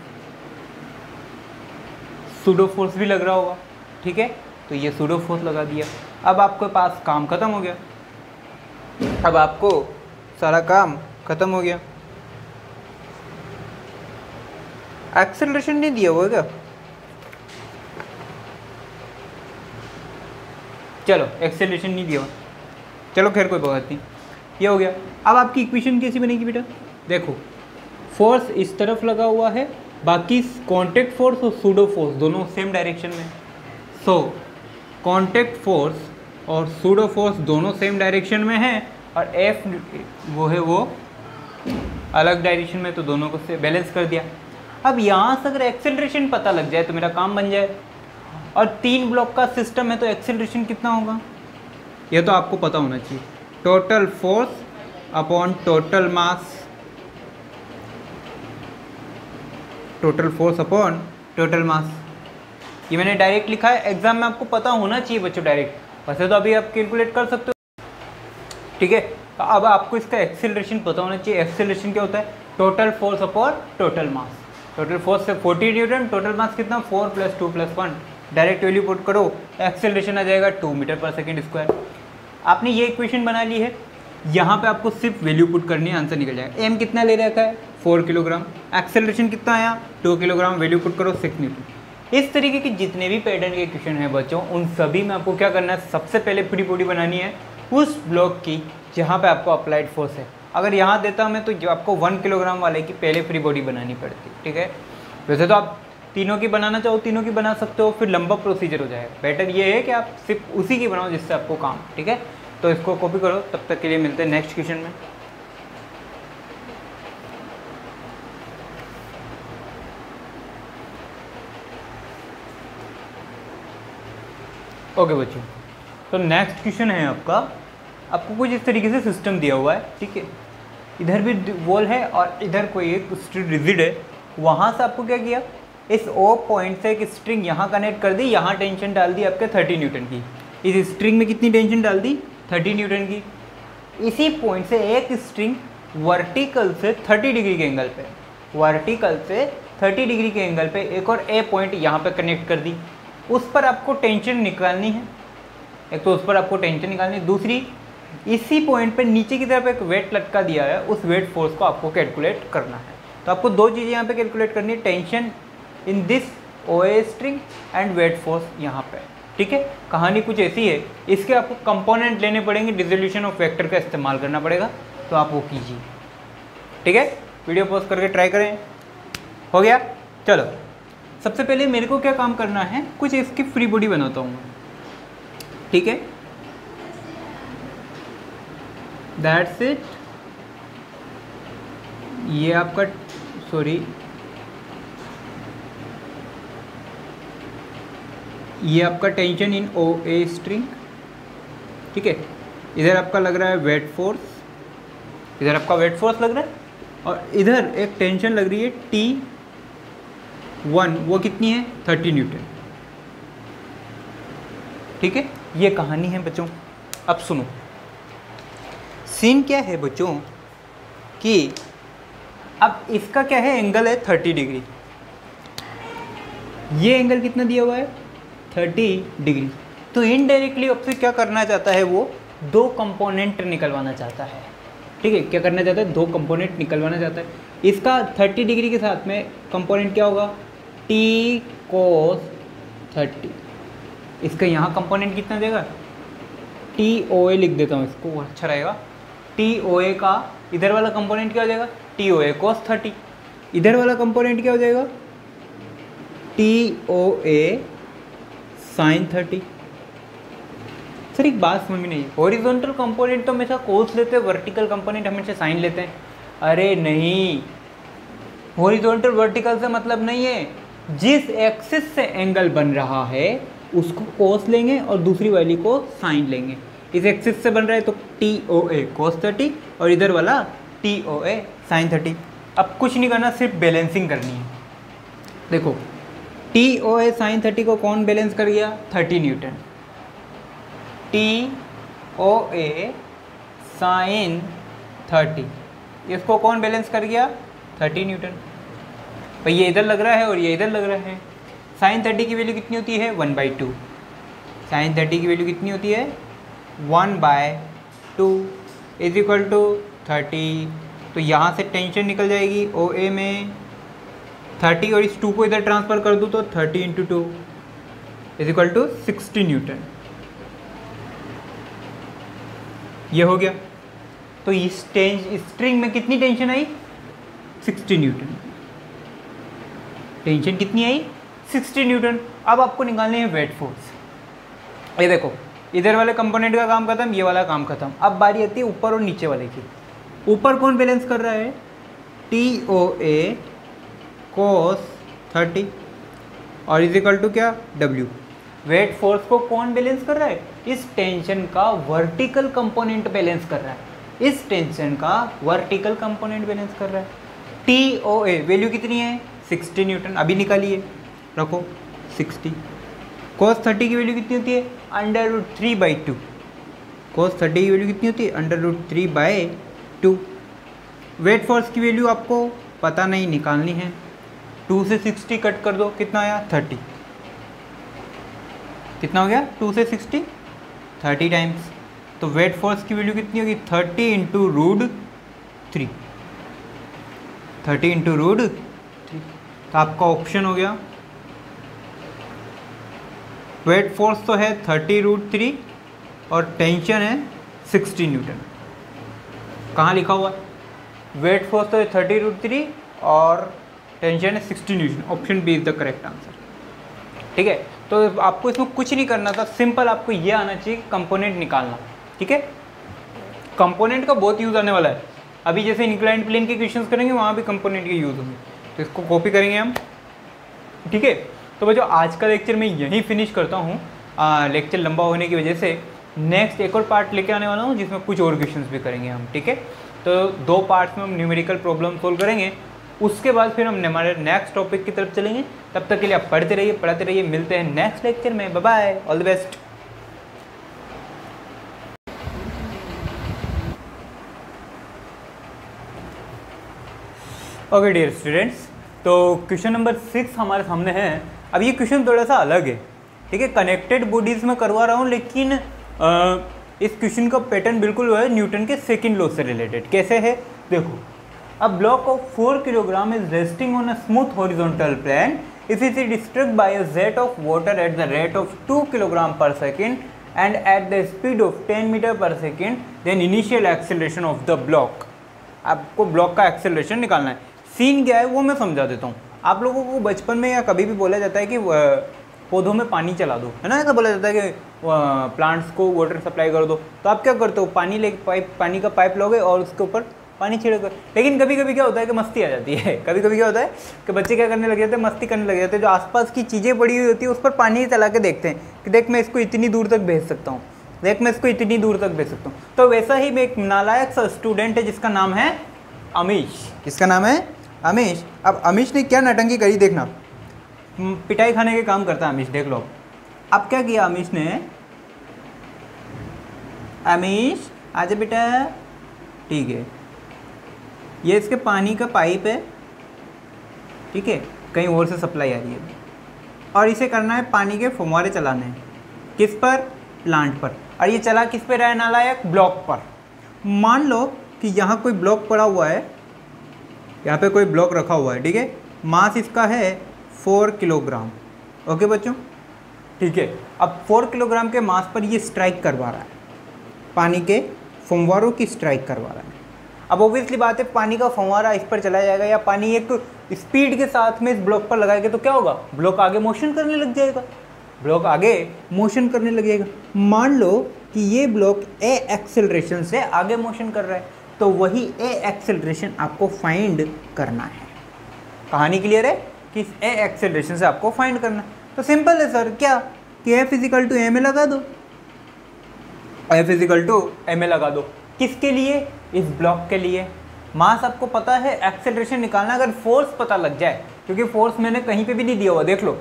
सूडो फोर्स भी लग रहा होगा। ठीक है, तो ये सूडो फोर्स लगा दिया। अब आपके पास काम खत्म हो गया, अब आपको सारा काम खत्म हो गया। एक्सेलरेशन नहीं दिया हुआ क्या? चलो एक्सेलरेशन नहीं दिया हुआ, चलो खैर कोई बात नहीं, ये हो गया। अब आपकी इक्वेशन कैसी बनेगी बेटा? देखो, फोर्स इस तरफ लगा हुआ है, बाकी कॉन्टैक्ट फोर्स और सूडो फोर्स दोनों सेम डायरेक्शन में। सो कॉन्टैक्ट फोर्स और सूडो फोर्स दोनों सेम डायरेक्शन में है, और एफ वो है वो अलग डायरेक्शन में, तो दोनों को से बैलेंस कर दिया। अब यहाँ से अगर एक्सेलरेशन पता लग जाए तो मेरा काम बन जाए। और 3 ब्लॉक का सिस्टम है तो एक्सेलरेशन कितना होगा यह तो आपको पता होना चाहिए। Total force upon total mass, total force upon total mass, ये मैंने डायरेक्ट लिखा है। एग्जाम में आपको पता होना चाहिए बच्चों डायरेक्ट, वैसे तो अभी आप कैलकुलेट कर सकते हो। ठीक है, तो अब आपको इसका एक्सेलरेशन पता होना चाहिए। एक्सेलरेशन क्या होता है? Total force upon total mass. Total force से 40 न्यूटन, टोटल मास कितना, 4 + 2 + 1। डायरेक्ट वैल्यू पुट करो, एक्सेलरेशन आ जाएगा 2 मीटर पर सेकेंड स्क्वायर। आपने ये इक्वेशन बना ली है, यहाँ पे आपको सिर्फ वैल्यू पुट करनी है, आंसर निकल जाएगा। एम कितना ले रखा है? 4 किलोग्राम। एक्सेलरेशन कितना आया? 2 किलोग्राम। वैल्यू पुट करो 6 न्यूटन। इस तरीके के जितने भी पैटर्न के क्वेश्चन हैं बच्चों, उन सभी में आपको क्या करना है, सबसे पहले फ्री बॉडी बनानी है उस ब्लॉक की जहाँ पे आपको अप्लाइड फोर्स है। अगर यहाँ देता मैं तो जो आपको 1 किलोग्राम वाले की पहले फ्री बॉडी बनानी पड़ती। ठीक है, वैसे तो आप तीनों की बनाना चाहो तीनों की बना सकते हो, फिर लंबा प्रोसीजर हो जाएगा। बेटर ये है कि आप सिर्फ उसी की बनाओ जिससे आपको काम, ठीक है। तो इसको कॉपी करो, तब तक के लिए मिलते हैं नेक्स्ट क्वेश्चन में। ओके बच्चों, तो नेक्स्ट क्वेश्चन है आपको कुछ इस तरीके से सिस्टम दिया हुआ है, ठीक है। इधर भी वॉल है और इधर कोई एक रिजिड है। वहाँ से आपको क्या किया, इस ओ पॉइंट से एक स्ट्रिंग यहाँ कनेक्ट कर दी, यहाँ टेंशन डाल दी आपके 30 न्यूटन की। इस स्ट्रिंग में कितनी टेंशन डाल दी, 30 न्यूटन की। इसी पॉइंट से एक स्ट्रिंग वर्टिकल से 30 डिग्री के एंगल पे, वर्टिकल से 30 डिग्री के एंगल पे एक और ए पॉइंट यहाँ पे कनेक्ट कर दी। उस पर आपको टेंशन निकालनी है, एक तो उस पर आपको टेंशन निकालनी है, दूसरी इसी पॉइंट पे नीचे की तरफ एक वेट लटका दिया है, उस वेट फोर्स को आपको कैलकुलेट करना है। तो आपको दो चीज़ें यहाँ पे कैलकुलेट करनी है, टेंशन इन दिस ओए स्ट्रिंग एंड वेट फोर्स यहाँ पे, ठीक है। कहानी कुछ ऐसी है, इसके आपको कंपोनेंट लेने पड़ेंगे, डिसोल्यूशन ऑफ वेक्टर का इस्तेमाल करना पड़ेगा, तो आप वो कीजिए, ठीक है। वीडियो पॉज करके ट्राई करें। हो गया, चलो सबसे पहले मेरे को क्या काम करना है, कुछ इसकी फ्री बॉडी बनाता हूँ, ठीक है। That's it. ये आपका ये आपका tension in O a string, ठीक है। इधर आपका लग रहा है वेट फोर्स, इधर आपका वेट फोर्स लग रहा है, और इधर एक टेंशन लग रही है T1, वो कितनी है, 30 न्यूटन, ठीक है। ये कहानी है बच्चों। अब सुनो, सीन क्या है बच्चों कि अब इसका क्या है, एंगल है 30 डिग्री, ये एंगल कितना दिया हुआ है, 30 डिग्री। तो इनडायरेक्टली आपसे क्या करना चाहता है, वो दो कंपोनेंट निकलवाना चाहता है, ठीक है। क्या करना चाहता है, दो कंपोनेंट निकलवाना चाहता है। इसका 30 डिग्री के साथ में कंपोनेंट क्या होगा, T cos 30। इसका यहाँ कंपोनेंट कितना देगा, TOA लिख देता हूँ इसको, अच्छा रहेगा। TOA का इधर वाला कंपोनेंट क्या हो जाएगा, TOA cos 30। इधर वाला कंपोनेंट क्या हो जाएगा, TOA sin 30। सर एक बात समझ में नहीं, हॉरिजॉन्टल कंपोनेंट तो हमेशा कोस लेते हैं, वर्टिकल कंपोनेंट हमेशा साइन लेते हैं। अरे नहीं, हॉरिजॉन्टल वर्टिकल से मतलब नहीं है, जिस एक्सिस से एंगल बन रहा है उसको कोस लेंगे और दूसरी वाली को साइन लेंगे। इस एक्सिस से बन रहा है तो TOA cos 30 और इधर वाला TOA sin 30। अब कुछ नहीं करना, सिर्फ बैलेंसिंग करनी है। देखो TOA sin 30 को कौन बैलेंस कर गया, 30 न्यूटन। TOA sin 30 इसको कौन बैलेंस कर गया, 30 न्यूटन। भाई ये इधर लग रहा है और ये इधर लग रहा है। sin 30 की वैल्यू कितनी होती है, 1/2। sin 30 की वैल्यू कितनी होती है, 1/2 इज इक्वल टू 30। तो यहाँ से टेंशन निकल जाएगी OA में 30, और इस 2 को इधर ट्रांसफ़र कर दूँ तो 30 × 2 इज इक्वल टू 60 न्यूटन। ये हो गया। तो इस स्ट्रिंग में कितनी टेंशन आई, 60 न्यूटन। टेंशन कितनी आई, 60 न्यूटन। अब आपको निकालने हैं वेट फोर्स। ये देखो, इधर वाले कंपोनेंट का काम खत्म, ये वाला काम खत्म। अब बारी आती है ऊपर और नीचे वाले की। ऊपर कौन बैलेंस कर रहा है, TOA cos 30 और इज इक्वल टू क्या, W। वेट फोर्स को कौन बैलेंस कर रहा है, इस टेंशन का वर्टिकल कंपोनेंट बैलेंस कर रहा है, इस टेंशन का वर्टिकल कंपोनेंट बैलेंस कर रहा है। TOA वैल्यू कितनी है, 60 न्यूटन। अभी निकालिए, रखो 60। cos 30 की वैल्यू कितनी होती है, √3/2। cos 30 की वैल्यू कितनी होती है, √3/2। वेट फोर्स की वैल्यू आपको पता नहीं, निकालनी है। 2 से 60 कट कर दो, कितना आया, 30। कितना हो गया, 2 से 60 30 टाइम्स। तो वेट फोर्स की वैल्यू कितनी होगी, 30 × √3। 30 × √3। तो आपका ऑप्शन हो गया, वेट फोर्स तो है 30√3 और टेंशन है 60 न्यूटन। कहाँ लिखा हुआ, वेट फोर्स तो है 30√3 और टेंशन है 60 newton, option B is the correct answer. ठीक है, तो आपको इसमें कुछ नहीं करना था, सिंपल आपको ये आना चाहिए कंपोनेंट निकालना। ठीक है, कंपोनेंट का बहुत यूज़ आने वाला है। अभी जैसे इंक्लाइंड प्लेन के क्वेश्चंस करेंगे वहाँ भी कंपोनेंट के यूज़ होंगे, तो इसको कॉपी करेंगे हम। ठीक है, तो बच्चों आज का लेक्चर मैं यहीं फिनिश करता हूँ, लेक्चर लंबा होने की वजह से। नेक्स्ट एक और पार्ट लेके आने वाला हूँ जिसमें कुछ और क्वेश्चंस भी करेंगे हम। ठीक है, तो 2 पार्ट्स में हम न्यूमेरिकल प्रॉब्लम सोल्व करेंगे, उसके बाद फिर हम हमारे नेक्स्ट टॉपिक की तरफ चलेंगे। तब तक के लिए आप पढ़ते रहिए, पढ़ाते रहिए। मिलते हैं नेक्स्ट लेक्चर में। Bye bye, all the best. Okay dear students, तो क्वेश्चन नंबर 6 हमारे सामने है। अब ये क्वेश्चन थोड़ा सा अलग है। ठीक है, कनेक्टेड बॉडीज में करवा रहा हूँ, लेकिन इस क्वेश्चन का पैटर्न बिल्कुल है न्यूटन के सेकंड लॉ से रिलेटेड। कैसे है देखो, a block of 4 kilogram is resting on a smooth horizontal plane if it is struck by a jet of water at the rate of 2 kilogram per second and at the speed of 10 metre per second, then initial acceleration of the block. आपको block का acceleration निकालना है। Scene क्या है वो मैं समझा देता हूँ। आप लोगों को बचपन में या कभी भी बोला जाता है कि पौधों में पानी चला दो, है ना, ऐसा बोला जाता है कि प्लांट्स को वाटर सप्लाई कर दो। तो आप क्या करते हो, पानी का पाइप लोगे और उसके ऊपर पानी छिड़क। लेकिन कभी कभी क्या होता है कि मस्ती आ जाती है। कभी कभी क्या होता है कि बच्चे क्या करने लग जाते हैं, मस्ती करने लग जाते हैं। जो आसपास की चीज़ें पड़ी हुई होती है उस पर पानी चला के देखते हैं कि देख मैं इसको इतनी दूर तक भेज सकता हूँ, देख मैं इसको इतनी दूर तक भेज सकता हूँ। तो वैसा ही मैं एक नालायक सा स्टूडेंट है जिसका नाम है अमीश। किसका नाम है? अमीश। अब अमीश ने क्या नटंकी करी देखना, पिटाई खाने के काम करता है अमीश, देख लो। अब क्या किया अमीश ने, अमीश आजा बेटा, ठीक है, ये इसके पानी का पाइप है, ठीक है, कहीं और से सप्लाई आ रही है, और इसे करना है पानी के फुव्वारे चलाने हैं। किस पर? प्लांट पर। और ये चला किस पे रहा है नालायक? ब्लॉक पर। मान लो कि यहाँ कोई ब्लॉक पड़ा हुआ है, यहाँ पे कोई ब्लॉक रखा हुआ है, ठीक है, मास इसका है 4 किलोग्राम। ओके बच्चों, ठीक है। अब 4 किलोग्राम के मास पर ये स्ट्राइक करवा रहा है, पानी के फव्वारों की स्ट्राइक करवा रहा है। अब ऑब्वियसली बात है, पानी का फव्वारा इस पर चला जाएगा या पानी एक स्पीड के साथ में इस ब्लॉक पर लगाएगा तो क्या होगा, ब्लॉक आगे मोशन करने लग जाएगा, ब्लॉक आगे मोशन करने लग जाएगा। मान लो कि ये ब्लॉक ए एक्सेलरेशन से आगे मोशन कर रहा है, तो वही ए एक्सेलरेशन आपको फाइंड करना है। कहानी क्लियर है कि इस ए एक्सेलरेशन से आपको फाइंड करना है। तो सिंपल है सर, क्या कि F is equal to M A लगा दो, F is equal to M A लगा दो। किसके लिए? इस ब्लॉक के लिए। मास आपको पता है, एक्सेलरेशन निकालना, अगर फोर्स पता लग जाए, क्योंकि फोर्स मैंने कहीं पे भी नहीं दिया हुआ, देख लो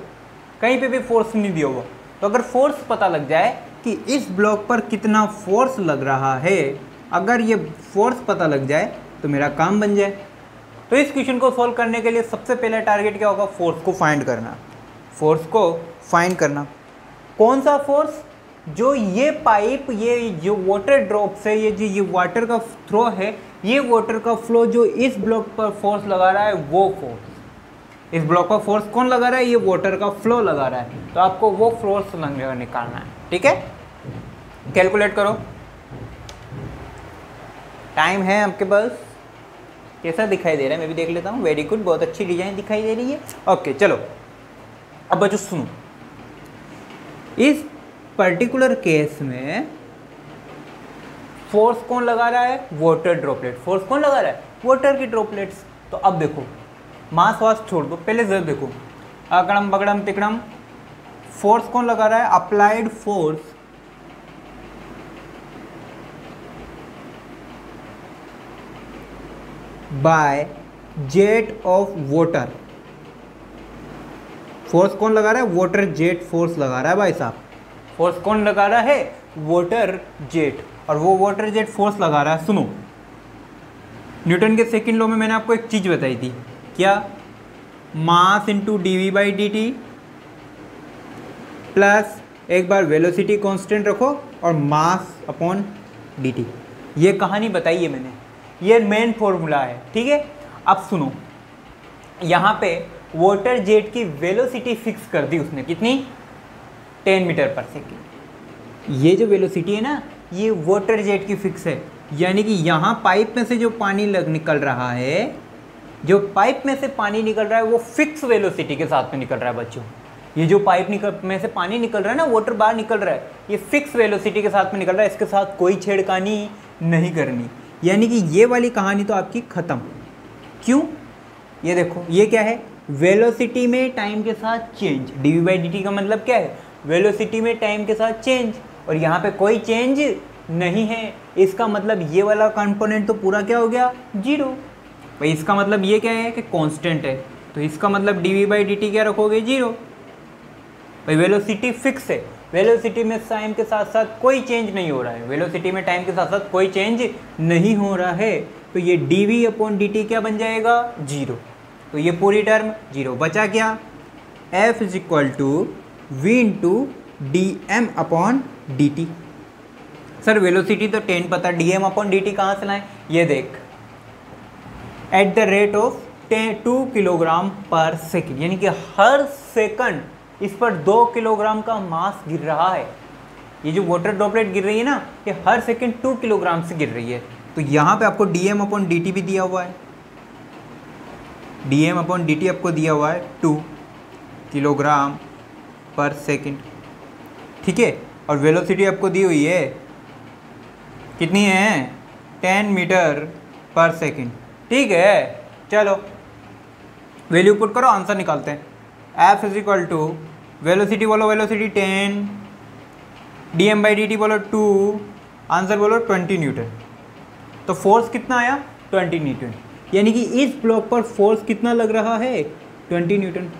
कहीं पे भी फोर्स नहीं दिया हुआ, तो अगर फोर्स पता लग जाए कि इस ब्लॉक पर कितना फोर्स लग रहा है, अगर ये फोर्स पता लग जाए तो मेरा काम बन जाए। तो इस क्वेश्चन को सॉल्व करने के लिए सबसे पहले टारगेट क्या होगा? फोर्स को फाइंड करना। फोर्स को फाइंड करना। कौन सा फोर्स? जो ये पाइप, ये जो वाटर ड्रॉप से ये वाटर का थ्रो है, ये वाटर का फ्लो जो इस ब्लॉक पर फोर्स लगा रहा है, वो फोर्स इस ब्लॉक पर फोर्स कौन लगा रहा है? ये वाटर का फ्लो लगा रहा है। तो आपको वो फोर्स निकालना है, ठीक है। कैलकुलेट करो, टाइम है आपके पास। कैसा दिखाई दे रहा है मैं भी देख लेता हूँ। वेरी गुड, बहुत अच्छी डिजाइन दिखाई दे रही है। ओके चलो, अब बच्चों सुनो, इस पर्टिकुलर केस में फोर्स कौन लगा रहा है? Water droplet. फोर्स कौन लगा रहा है? वाटर की ड्रॉपलेट्स। तो अब देखो, मास वास छोड़ दो, पहले जरा देखो, अकड़म बगड़म तिकड़म, फोर्स कौन लगा रहा है? Applied force by jet of water. Force कौन लगा रहा है? वाटर जेट फोर्स लगा रहा है भाई साहब। फोर्स कौन लगा रहा है? Water jet. और वो वाटर जेट फोर्स लगा रहा है, सुनो, न्यूटन के सेकंड लॉ में मैंने आपको एक चीज बताई थी, क्या? Mass into dv by dt plus एक बार वेलोसिटी कांस्टेंट रखो और मास अपॉन dt। ये कहानी बताई है मैंने, ये मेन फॉर्मूला है, ठीक है। अब सुनो, यहाँ पे वाटर जेट की वेलोसिटी फिक्स कर दी उसने, कितनी? 10 मीटर पर सेकेंड। ये जो वेलोसिटी है ना, ये वाटर जेट की फिक्स है, यानी कि यहाँ पाइप में से जो पानी निकल रहा है, जो पाइप में से पानी निकल रहा है वो फिक्स वेलोसिटी के साथ में निकल रहा है बच्चों। ये जो पाइप में से पानी निकल रहा है ना, वाटर बाहर निकल रहा है, ये फिक्स वेलोसिटी के साथ में निकल रहा है, इसके साथ कोई छेड़खानी नहीं करनी। यानी कि ये वाली कहानी तो आपकी ख़त्म। क्यों? ये देखो, ये क्या है, वेलोसिटी में टाइम के साथ चेंज। dv/dt का मतलब क्या है, वेलोसिटी में टाइम के साथ चेंज, और यहाँ पे कोई चेंज नहीं है। इसका मतलब ये वाला कंपोनेंट तो पूरा क्या हो गया, जीरो। भाई इसका मतलब ये क्या है कि कांस्टेंट है, तो इसका मतलब dv/dt क्या रखोगे, जीरो। भाई वेलोसिटी फिक्स है, वेलोसिटी में टाइम के साथ साथ कोई चेंज नहीं हो रहा है, वेलोसिटी में टाइम के साथ साथ कोई चेंज नहीं हो रहा है, तो ये dv/dt क्या बन जाएगा, जीरो। तो ये पूरी टर्म जीरो। बचा क्या, f = v × dm/dt। Sir velocity तो 10 पता, dm/dt कहाँ से लाएं, ये देख, eight the rate of 2 kilogram per second, यानी कि हर सेकंड इस पर 2 किलोग्राम का मास गिर रहा है। ये जो वाटर ड्रॉपलेट गिर रही है ना, ये हर सेकंड 2 किलोग्राम से गिर रही है। तो यहाँ पे आपको dm/dt भी दिया हुआ है, dm/dt आपको दिया हुआ है 2 किलोग्राम पर सेकेंड, ठीक है। और वेलोसिटी आपको दी हुई है कितनी है, 10 मीटर पर सेकेंड, ठीक है। चलो वैल्यू पुट करो, आंसर निकालते हैं। f = वेलोसिटी बोलो, वेलोसिटी 10, dm/dt बोलो 2, आंसर बोलो 20 न्यूटन। तो फोर्स कितना आया, 20 न्यूटन, यानी कि इस ब्लॉक पर फोर्स कितना लग रहा है, 20 न्यूटन।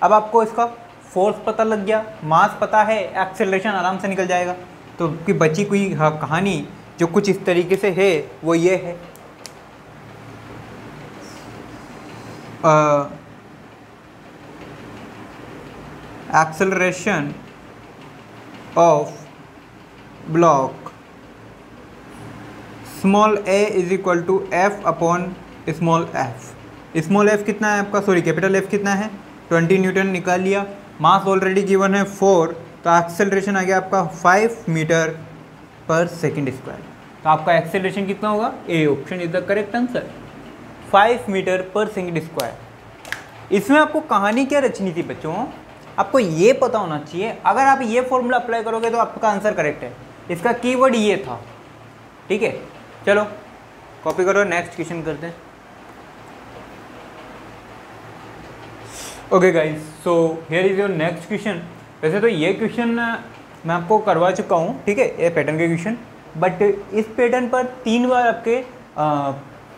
अब आपको इसका फोर्स पता लग गया, मास पता है, एक्सेलरेशन आराम से निकल जाएगा। तो कि बची कोई कहानी जो कुछ इस तरीके से है वो ये है, acceleration of block small a = f/f। Small f कितना है आपका, सॉरी कैपिटल F कितना है, 20 न्यूटन निकाल लिया। मास ऑलरेडी गिवन है 4, तो एक्सेलरेशन आ गया आपका 5 मीटर पर सेकेंड स्क्वायर। तो आपका एक्सेलरेशन कितना होगा, A option is the correct answer, 5 metre per second square. इसमें आपको कहानी क्या रचनी थी बच्चों, आपको ये पता होना चाहिए। अगर आप ये फॉर्मूला अप्लाई करोगे तो आपका आंसर करेक्ट है। इसका कीवर्ड ये था, ठीक है। चलो कॉपी करो, नेक्स्ट क्वेश्चन करते हैं। Okay guys, so here is your next question. वैसे तो ये क्वेश्चन मैं आपको करवा चुका हूँ, ठीक है, ये पैटर्न के क्वेश्चन, बट इस पैटर्न पर 3 बार आपके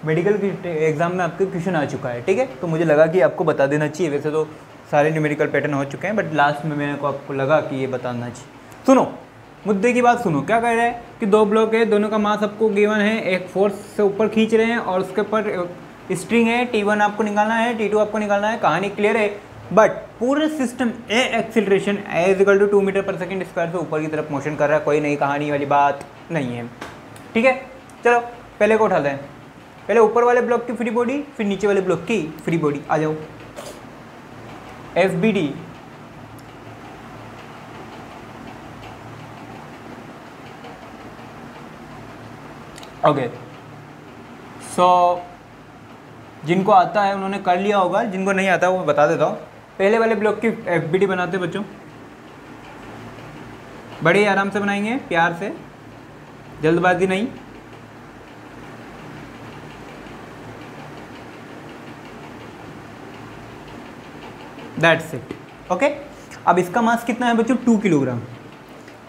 मेडिकल एग्जाम में आपके क्वेश्चन आ चुका है, ठीक है। तो मुझे लगा कि आपको बता देना चाहिए। वैसे तो सारे न्यूमेरिकल पैटर्न हो चुके हैं, बट लास्ट में मेरे को आपको लगा कि ये बताना चाहिए। सुनो मुद्दे की बात सुनो, क्या कह रहा है कि 2 ब्लॉक है, दोनों का मास आपको गिवन है, एक फोर्स से ऊपर खींच रहे हैं और उसके ऊपर स्ट्रिंग है, T1 आपको निकालना है, T2 आपको निकालना है। कहानी क्लियर है, बट पूरे सिस्टम ए एक्सिलरेशन ए = 2 मीटर पर सेकेंड स्क्वायर से ऊपर की तरफ मोशन कर रहा है। कोई नई कहानी वाली बात नहीं है, ठीक है। चलो पहले को उठाते हैं, पहले ऊपर वाले ब्लॉक की फ्री बॉडी, फिर नीचे वाले ब्लॉक की फ्री बॉडी। आ जाओ, FBD ओके। सो जिनको आता है उन्होंने कर लिया होगा, जिनको नहीं आता वो बता देता हूँ। पहले वाले ब्लॉक की FBD बनाते बच्चों, बड़े आराम से बनाएंगे, प्यार से, जल्दबाजी नहीं। That's it, okay. अब इसका मास कितना है बच्चों, 2 किलोग्राम।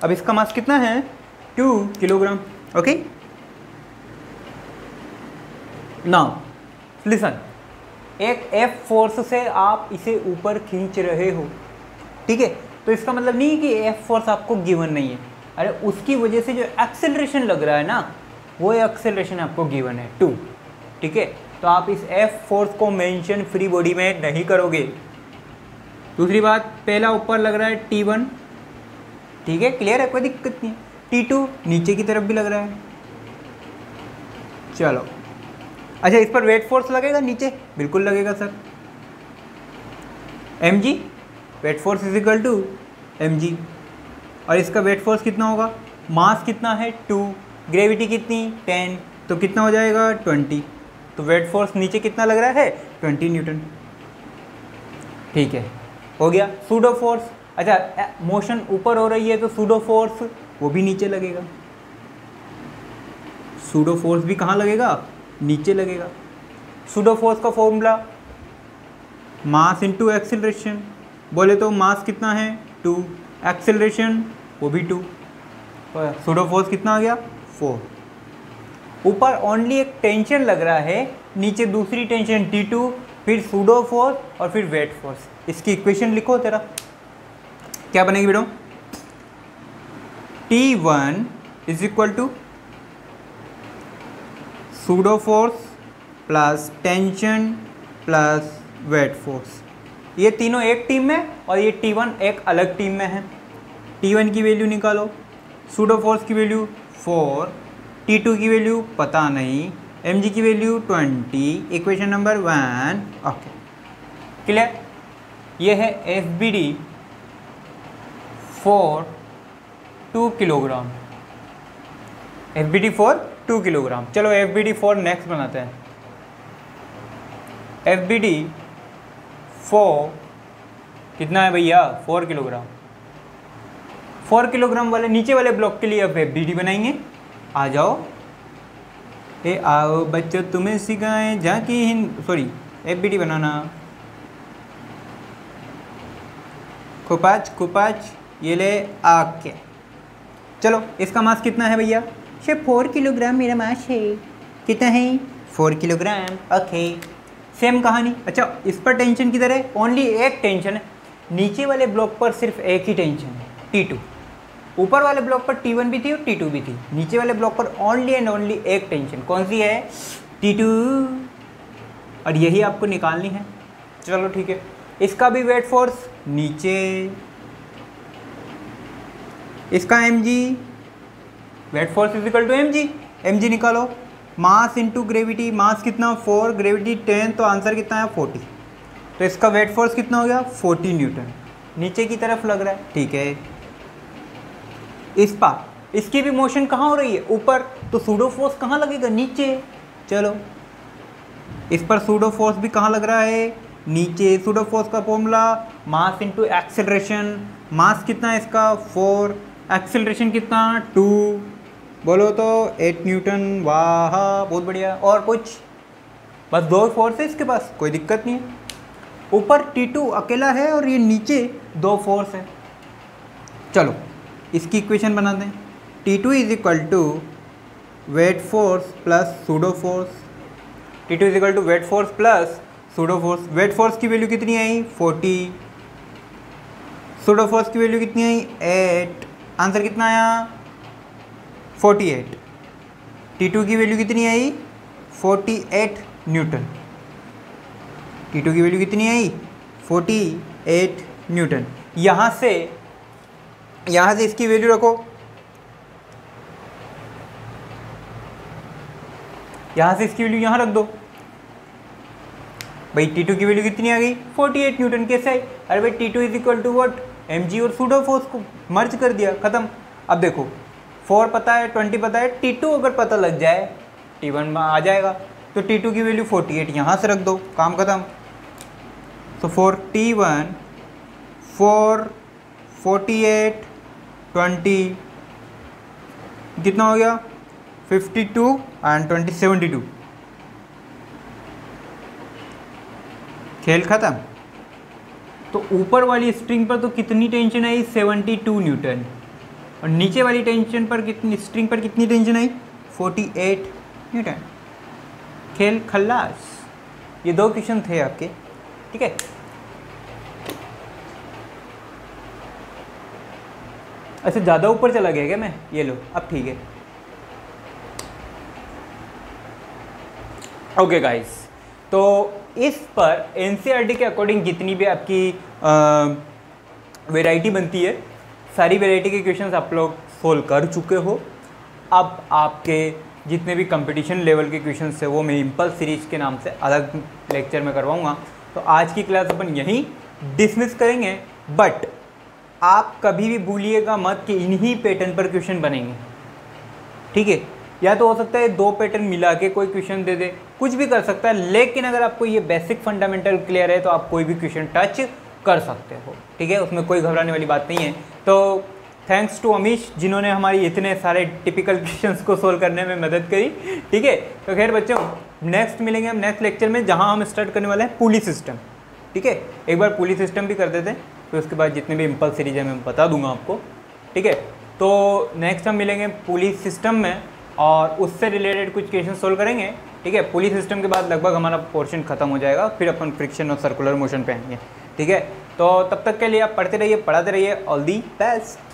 अब इसका मास कितना है, 2 किलोग्राम, ओके। नाउ लिसन, एक F फोर्स से आप इसे ऊपर खींच रहे हो, ठीक है। तो इसका मतलब नहीं कि F फोर्स आपको गिवन नहीं है, अरे उसकी वजह से जो एक्सेलरेशन लग रहा है ना, वो एक्सेलरेशन आपको गिवन है 2, ठीक है। तो आप इस F फोर्स को मेंशन फ्री बॉडी में नहीं करोगे। दूसरी बात, पहला ऊपर लग रहा है T1, ठीक है, क्लियर है, कोई दिक्कत नहीं है। T2 नीचे की तरफ भी लग रहा है। चलो अच्छा, इस पर वेट फोर्स लगेगा नीचे, बिल्कुल लगेगा sir, mg, weight force = mg। और इसका वेट फोर्स कितना होगा, मास कितना है 2, ग्रेविटी कितनी 10, तो कितना हो जाएगा 20। तो वेट फोर्स नीचे कितना लग रहा है 20 न्यूटन। ठीक है, हो गया। सूडो फोर्स, अच्छा मोशन ऊपर हो रही है तो सूडो फोर्स वो भी नीचे लगेगा। सूडो फोर्स भी कहाँ लगेगा, नीचे लगेगा। सूडो फोर्स का फॉर्मूला मास इंटू एक्सेलरेशन, बोले तो मास कितना है 2, एक्सेलरेशन वो भी 2, सूडो फोर्स कितना आ गया 4। ऊपर ओनली एक टेंशन लग रहा है, नीचे दूसरी टेंशन T2, फिर सूडो फोर्स और फिर वेट फोर्स। इसकी इक्वेशन लिखो, तेरा क्या बनेगी बेटो, T1 is equal to pseudo force plus tension plus weight force. ये तीनों एक टीम में और ये T1 एक अलग टीम में है। T1 की वैल्यू निकालो, सूडो फोर्स की वैल्यू 4, T2 की वैल्यू पता नहीं, mg की value 20, equation number 1। Okay clear. ये है FBD for 2 kilogram, FBD for 2 kilogram. चलो FBD फॉर नेक्स्ट बनाते हैं। FBD फॉर कितना है भैया 4 किलोग्राम। 4 किलोग्राम वाले नीचे वाले ब्लॉक के लिए अब FBD बनाएंगे। आ जाओ, ए आओ बच्चों तुम्हें सिखाएं जाकी हिंद, सॉरी FBD बनाना। खुपाच ये ले आके। चलो इसका मास कितना है भैया, सिर्फ 4 किलोग्राम मेरा मास है। कितना है 4 किलोग्राम। ओके सेम कहानी। अच्छा इस पर टेंशन किधर है, ओनली एक टेंशन है, नीचे वाले ब्लॉक पर सिर्फ एक ही टेंशन है T2। ऊपर वाले ब्लॉक पर T1 भी थी और T2 भी थी, नीचे वाले ब्लॉक पर ओनली एंड ओनली एक टेंशन, कौन सी है T2, और यही आपको निकालनी है। चलो ठीक है, इसका भी वेट फोर्स नीचे, इसका mg, weight force is equal to mg निकालो, मास इंटू ग्रेविटी, मास कितना 4, ग्रेविटी 10, तो आंसर कितना है 40। तो इसका वेट फोर्स कितना हो गया 40 न्यूटन, नीचे की तरफ लग रहा है। ठीक है, इस पर इसकी भी मोशन कहाँ हो रही है ऊपर, तो सूडो फोर्स कहाँ लगेगा नीचे। चलो इस पर सूडो फोर्स भी कहाँ लग रहा है नीचे। सूडो फोर्स का फॉर्मूला मास इंटू एक्सेलरेशन, मास कितना है इसका 4, एक्सेलरेशन कितना 2, बोलो तो 8 न्यूटन। वाह बहुत बढ़िया। और कुछ, बस 2 फोर्स है इसके पास, कोई दिक्कत नहीं है। ऊपर T2 अकेला है और ये नीचे 2 फोर्स है। चलो इसकी इक्वेशन बना दें, T2 is equal to weight force plus pseudo force. T2 is equal to weight force plus pseudo force. Weight force की वैल्यू कितनी आई 40, सूडो फोर्स की वैल्यू कितनी आई 8, आंसर कितना आया 48। T2 की वैल्यू कितनी आई 48 न्यूटन, T2 की वैल्यू कितनी आई 48 न्यूटन। यहाँ से इसकी वैल्यू रखो, यहाँ से इसकी वैल्यू यहाँ रख दो भाई। T2 की वैल्यू कितनी आ गई 48 न्यूटन। कैसे आई, अरे भाई T2 is equal to what, mg और सूडो फोर्स को मर्ज कर दिया, खत्म। अब देखो 4 पता है, 20 पता है, T2 अगर पता लग जाए T1 में आ जाएगा। तो T2 की वैल्यू 48 यहाँ से रख दो, काम खत्म। तो 4 T1 4 48 20 कितना हो गया 52 एंड 20 72, खेल खत्म। तो ऊपर वाली स्ट्रिंग पर तो कितनी टेंशन आई 72 न्यूटन, और नीचे वाली टेंशन पर कितनी, स्ट्रिंग पर कितनी टेंशन आई 48 न्यूटन। खेल खल्लास। ये 2 क्वेश्चन थे आपके, ठीक है। अच्छा ज़्यादा ऊपर चला गया क्या मैं, ये लो अब ठीक है। ओके गाइस, तो इस पर एनसीईआरटी के अकॉर्डिंग जितनी भी आपकी वैरायटी बनती है, सारी वैरायटी के क्वेश्चंस आप लोग सोल्व कर चुके हो। अब आपके जितने भी कंपटीशन लेवल के क्वेश्चंस है वो मैं इम्पल्स सीरीज के नाम से अलग लेक्चर में करवाऊंगा। तो आज की क्लास अपन यहीं डिसमिस करेंगे, बट आप कभी भी भूलिएगा मत कि इन्हीं पैटर्न पर क्वेश्चन बनेंगे, ठीक है। या तो हो सकता है 2 पैटर्न मिला के कोई क्वेश्चन दे दे, कुछ भी कर सकता है, लेकिन अगर आपको ये बेसिक फंडामेंटल क्लियर है तो आप कोई भी क्वेश्चन टच कर सकते हो, ठीक है, उसमें कोई घबराने वाली बात नहीं है। तो थैंक्स टू अमीश जिन्होंने हमारी इतने सारे टिपिकल क्वेश्चंस को सोल्व करने में मदद करी, ठीक है। तो खैर बच्चों, नेक्स्ट मिलेंगे हम नेक्स्ट लेक्चर में, जहां हम स्टार्ट करने वाले हैं पुली सिस्टम, ठीक है। एक बार पुली सिस्टम भी कर देते हैं, फिर उसके बाद जितने भी इम्पल्स सीरीज है मैं बता दूंगा आपको, ठीक है। तो नेक्स्ट हम मिलेंगे पुली सिस्टम में और उससे रिलेटेड कुछ क्वेश्चन सोल्व करेंगे, ठीक है। पुली सिस्टम के बाद लगभग हमारा पोर्शन खत्म हो जाएगा, फिर अपन फ्रिक्शन और सर्कुलर मोशन पे आएंगे, ठीक है। तो तब तक के लिए आप पढ़ते रहिए, पढ़ाते रहिए। All the best.